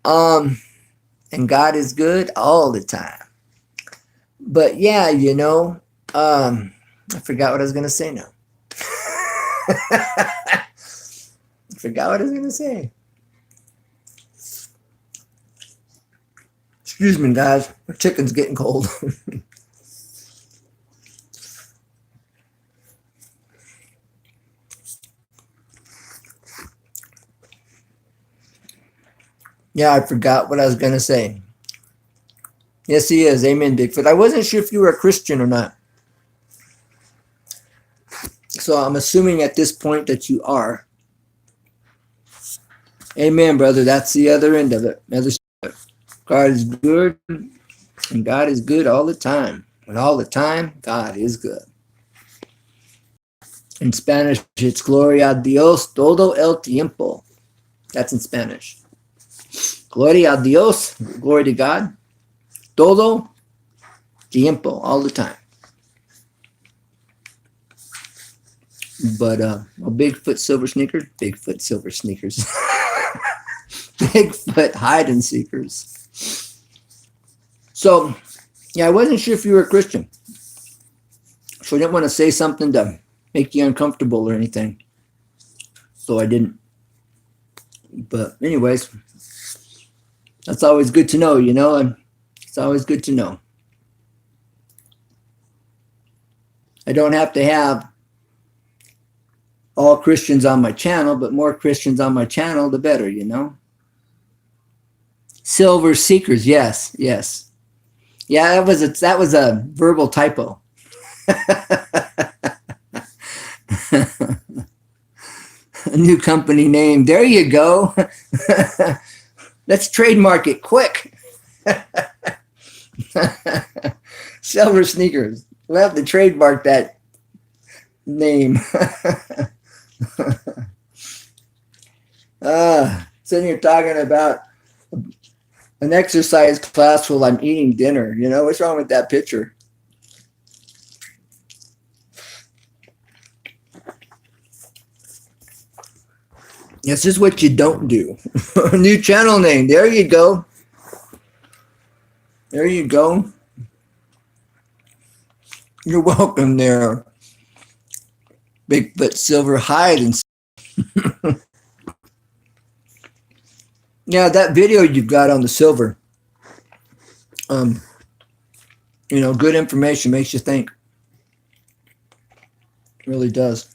And God is good all the time. But yeah, I forgot what I was gonna say now. I forgot what I was gonna say. Excuse me, guys. My chicken's getting cold. Yeah, I forgot what I was gonna say. Yes, he is. Amen, Bigfoot. I wasn't sure if you were a Christian or not. So I'm assuming at this point that you are. Amen, brother. That's the other end of it. God is good, and God is good all the time. And all the time, God is good. In Spanish, it's Gloria a Dios todo el tiempo. That's in Spanish. Gloria a Dios, glory to God, todo tiempo, all the time. But Bigfoot silver sneakers, Bigfoot silver sneakers, Bigfoot hide and seekers. So, yeah, I wasn't sure if you were a Christian. So I didn't want to say something to make you uncomfortable or anything. So I didn't. But anyways, that's always good to know, and it's always good to know. I don't have to have all Christians on my channel, but more Christians on my channel, the better, Silver seekers, yes. Yeah, that was a verbal typo. A new company name. There you go. Let's trademark it quick. Silver sneakers. We'll have to trademark that name. Sitting here talking about an exercise class while I'm eating dinner. What's wrong with that picture? This is what you don't do. New channel name. There you go. There you go. You're welcome there. Bigfoot silver hide and yeah, that video you've got on the silver. Good information makes you think. It really does.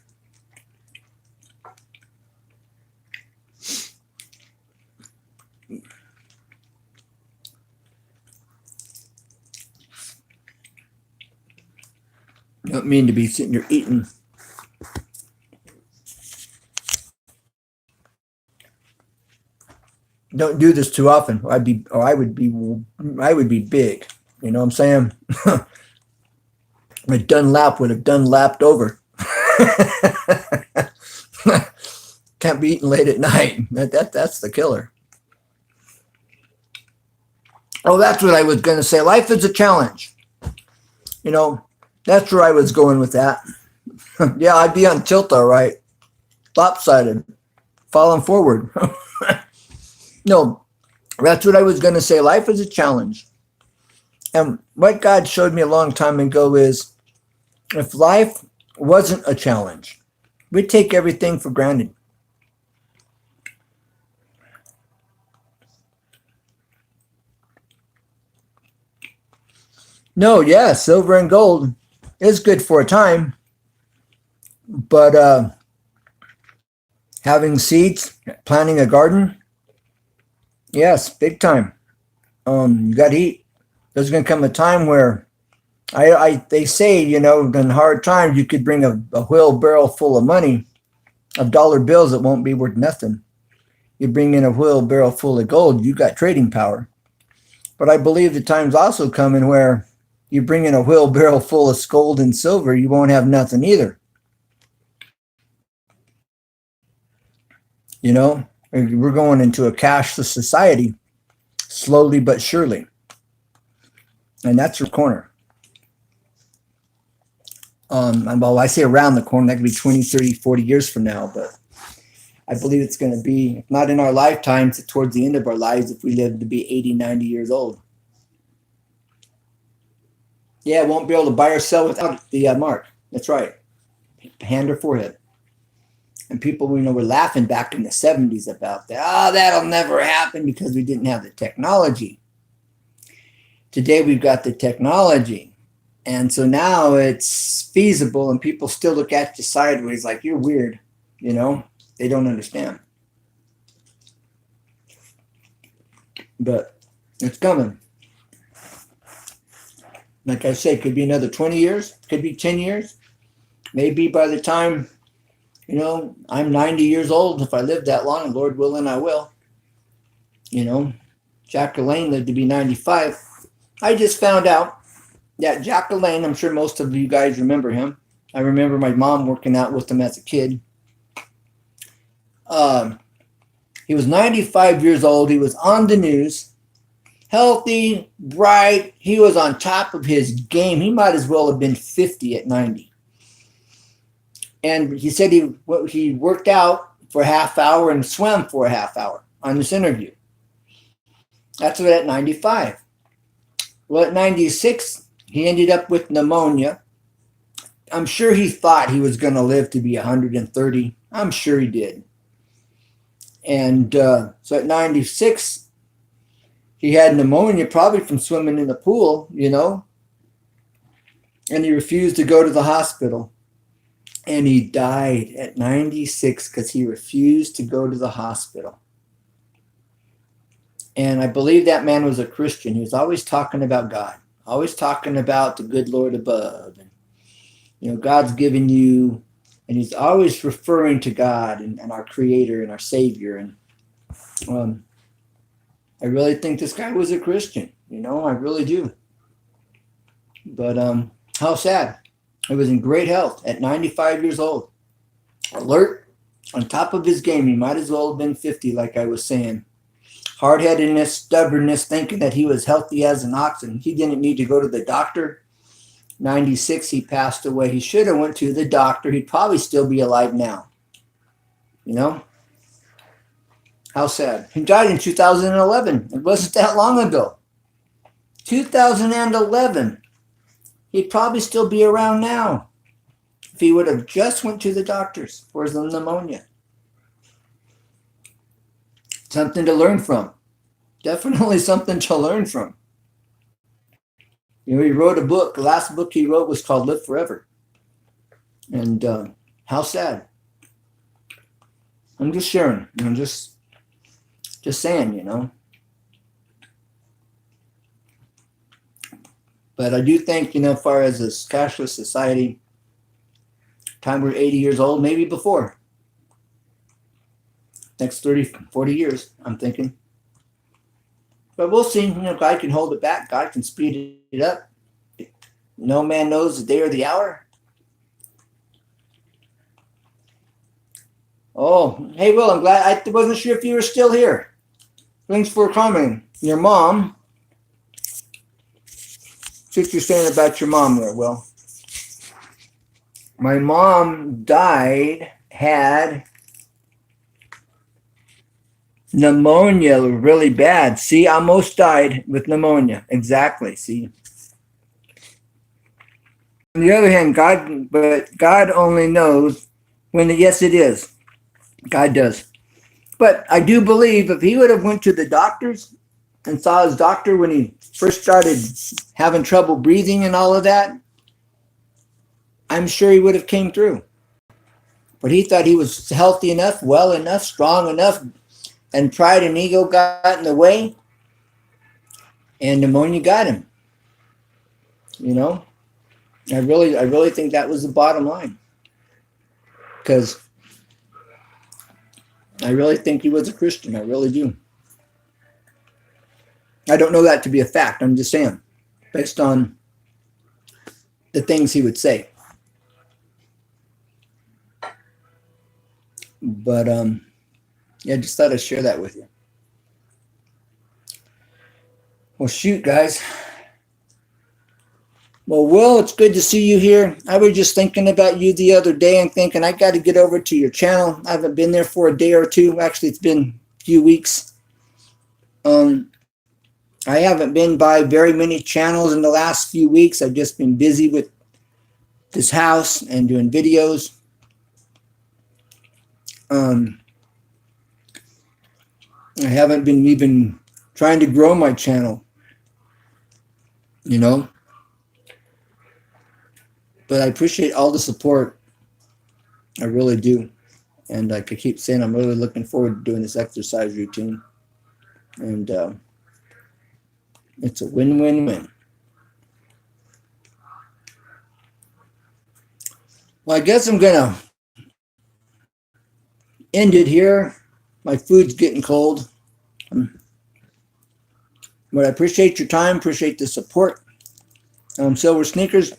I don't mean to be sitting here eating. Don't do this too often. I would be big. You know what I'm saying? My Dunlap would have Dunlapped over. Can't be eating late at night. That's the killer. Oh, that's what I was going to say. Life is a challenge. That's where I was going with that. Yeah, I'd be on tilt, all right. Lopsided. Falling forward. No, that's what I was going to say. Life is a challenge. And what God showed me a long time ago is if life wasn't a challenge, we'd take everything for granted. No, yeah, silver and gold is good for a time. But having seeds, planting a garden, yes, big time. You got to eat. There's going to come a time where they say, in hard times, you could bring a wheelbarrow full of money of dollar bills that won't be worth nothing. You bring in a wheelbarrow full of gold, you got trading power. But I believe the time's also coming where you bring in a wheelbarrow full of gold and silver, you won't have nothing either. You know, we're going into a cashless society slowly but surely. And that's your corner. Well, I say around the corner, that could be 20, 30, 40 years from now, but I believe it's going to be, if not in our lifetimes, towards the end of our lives, if we live to be 80, 90 years old. Yeah, won't be able to buy or sell without the mark. That's right. Hand or forehead. And people, you know, were laughing back in the 70s about that. Oh, that'll never happen because we didn't have the technology. Today we've got the technology. And so now it's feasible, and people still look at you sideways like you're weird. You know, they don't understand. But it's coming. Like I say, could be another 20 years, could be 10 years. Maybe by the time, you know, I'm 90 years old, if I live that long, and Lord willing, I will. You know, Jack LaLanne lived to be 95. I just found out that Jack LaLanne, I'm sure most of you guys remember him. I remember my mom working out with him as a kid. He was 95 years old. He was on the news. Healthy, bright. He was on top of his game. He might as well have been 50 at 90. And he said he worked out for a half hour and swam for a half hour on this interview. That's what at 95. Well, at 96, he ended up with pneumonia. I'm sure he thought he was going to live to be 130. I'm sure he did. And so at 96, he had pneumonia, probably from swimming in the pool, you know. And he refused to go to the hospital. And he died at 96 because he refused to go to the hospital. And I believe that man was a Christian. He was always talking about God, always talking about the good Lord above. And, you know, God's given you, and he's always referring to God and our Creator and our Savior. And I really think this guy was a Christian. You know, I really do. But how sad. He was in great health at 95 years old. Alert, on top of his game. He might as well have been 50, like I was saying. Hard-headedness, stubbornness, thinking that he was healthy as an ox and he didn't need to go to the doctor. 96, he passed away. He should have went to the doctor. He'd probably still be alive now. You know? How sad. He died in 2011. It wasn't that long ago. 2011. He'd probably still be around now if he would have just went to the doctors for his pneumonia. Something to learn from. Definitely something to learn from. You know, he wrote a book. The last book he wrote was called Live Forever. And how sad. I'm just sharing. I'm just saying, you know. But I do think, you know, as far as this cashless society, time we're 80 years old, maybe before. Next 30, 40 years, I'm thinking. But we'll see. You know, God can hold it back. God can speed it up. No man knows the day or the hour. Oh, hey, Will, I'm glad. I wasn't sure if you were still here. Thanks for commenting. Your mom. What you're saying about your mom there, Will. My mom died, had pneumonia really bad. See, almost died with pneumonia. Exactly. See. On the other hand, God only knows when. Yes, it is. God does. But I do believe if he would have went to the doctors and saw his doctor when he first started having trouble breathing and all of that, I'm sure he would have came through. But he thought he was healthy enough, well enough, strong enough, and pride and ego got in the way, and pneumonia got him. You know, I really think that was the bottom line. Because I really think he was a Christian. I really do. I don't know that to be a fact. I'm just saying, based on the things he would say. But yeah, just thought I'd share that with you. Well, shoot, guys. Well, Will, it's good to see you here. I was just thinking about you the other day and thinking I got to get over to your channel. I haven't been there for a day or two. Actually, it's been a few weeks. I haven't been by very many channels in the last few weeks. I've just been busy with this house and doing videos. I haven't been even trying to grow my channel, you know. But I appreciate all the support. I really do. And like I keep saying, I'm really looking forward to doing this exercise routine. And it's a win-win-win. Well, I guess I'm going to end it here. My food's getting cold. But I appreciate your time, appreciate the support. Silver Sneakers,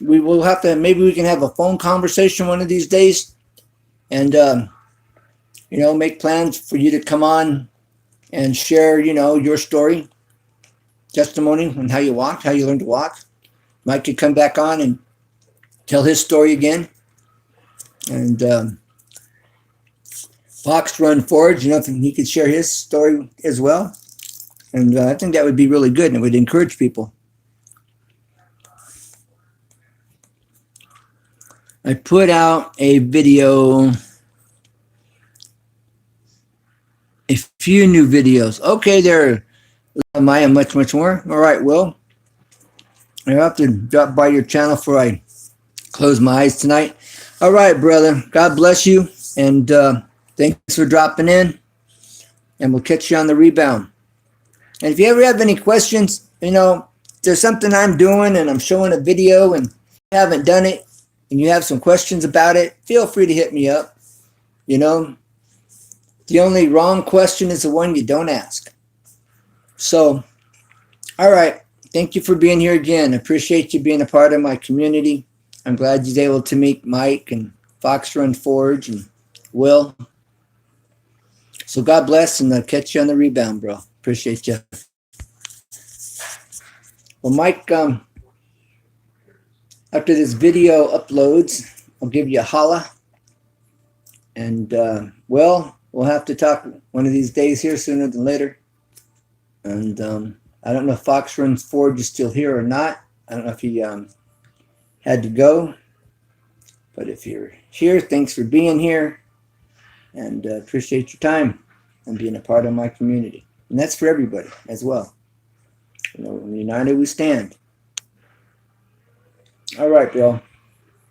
we will have to, maybe we can have a phone conversation one of these days and, you know, make plans for you to come on and share, you know, your story, testimony on how you walk, how you learned to walk. Mike could come back on and tell his story again. And Fox Run Forge, you know, he could share his story as well. And I think that would be really good and it would encourage people. I put out a video, a few new videos. Okay, there, Maya, much more. All right, Will. I have to drop by your channel before I close my eyes tonight. All right, brother. God bless you. And thanks for dropping in. And we'll catch you on the rebound. And if you ever have any questions, you know, if there's something I'm doing and I'm showing a video and I haven't done it and you have some questions about it, feel free to hit me up. You know, the only wrong question is the one you don't ask. So, all right. Thank you for being here again. I appreciate you being a part of my community. I'm glad you're able to meet Mike and Fox Run Forge and Will. So God bless and I'll catch you on the rebound, bro. Appreciate you. Well, Mike, after this video uploads, I'll give you a holla. And, well, we'll have to talk one of these days here sooner than later. And I don't know if Fox Runs Forge is still here or not. I don't know if he had to go. But if you're here, thanks for being here. And appreciate your time and being a part of my community. And that's for everybody as well. You know, when united we stand. All right, bro.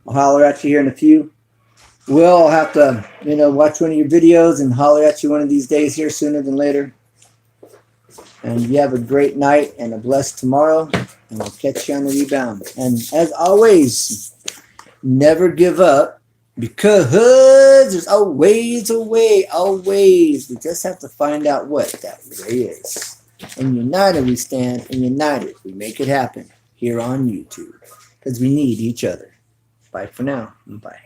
I'll holler at you here in a few. Will, I'll have to, you know, watch one of your videos and holler at you one of these days here sooner than later. And you have a great night and a blessed tomorrow. And we'll catch you on the rebound. And as always, never give up. Because there's always a way, always. We just have to find out what that way is. And united we stand, and united we make it happen here on YouTube. Because we need each other. Bye for now, and bye.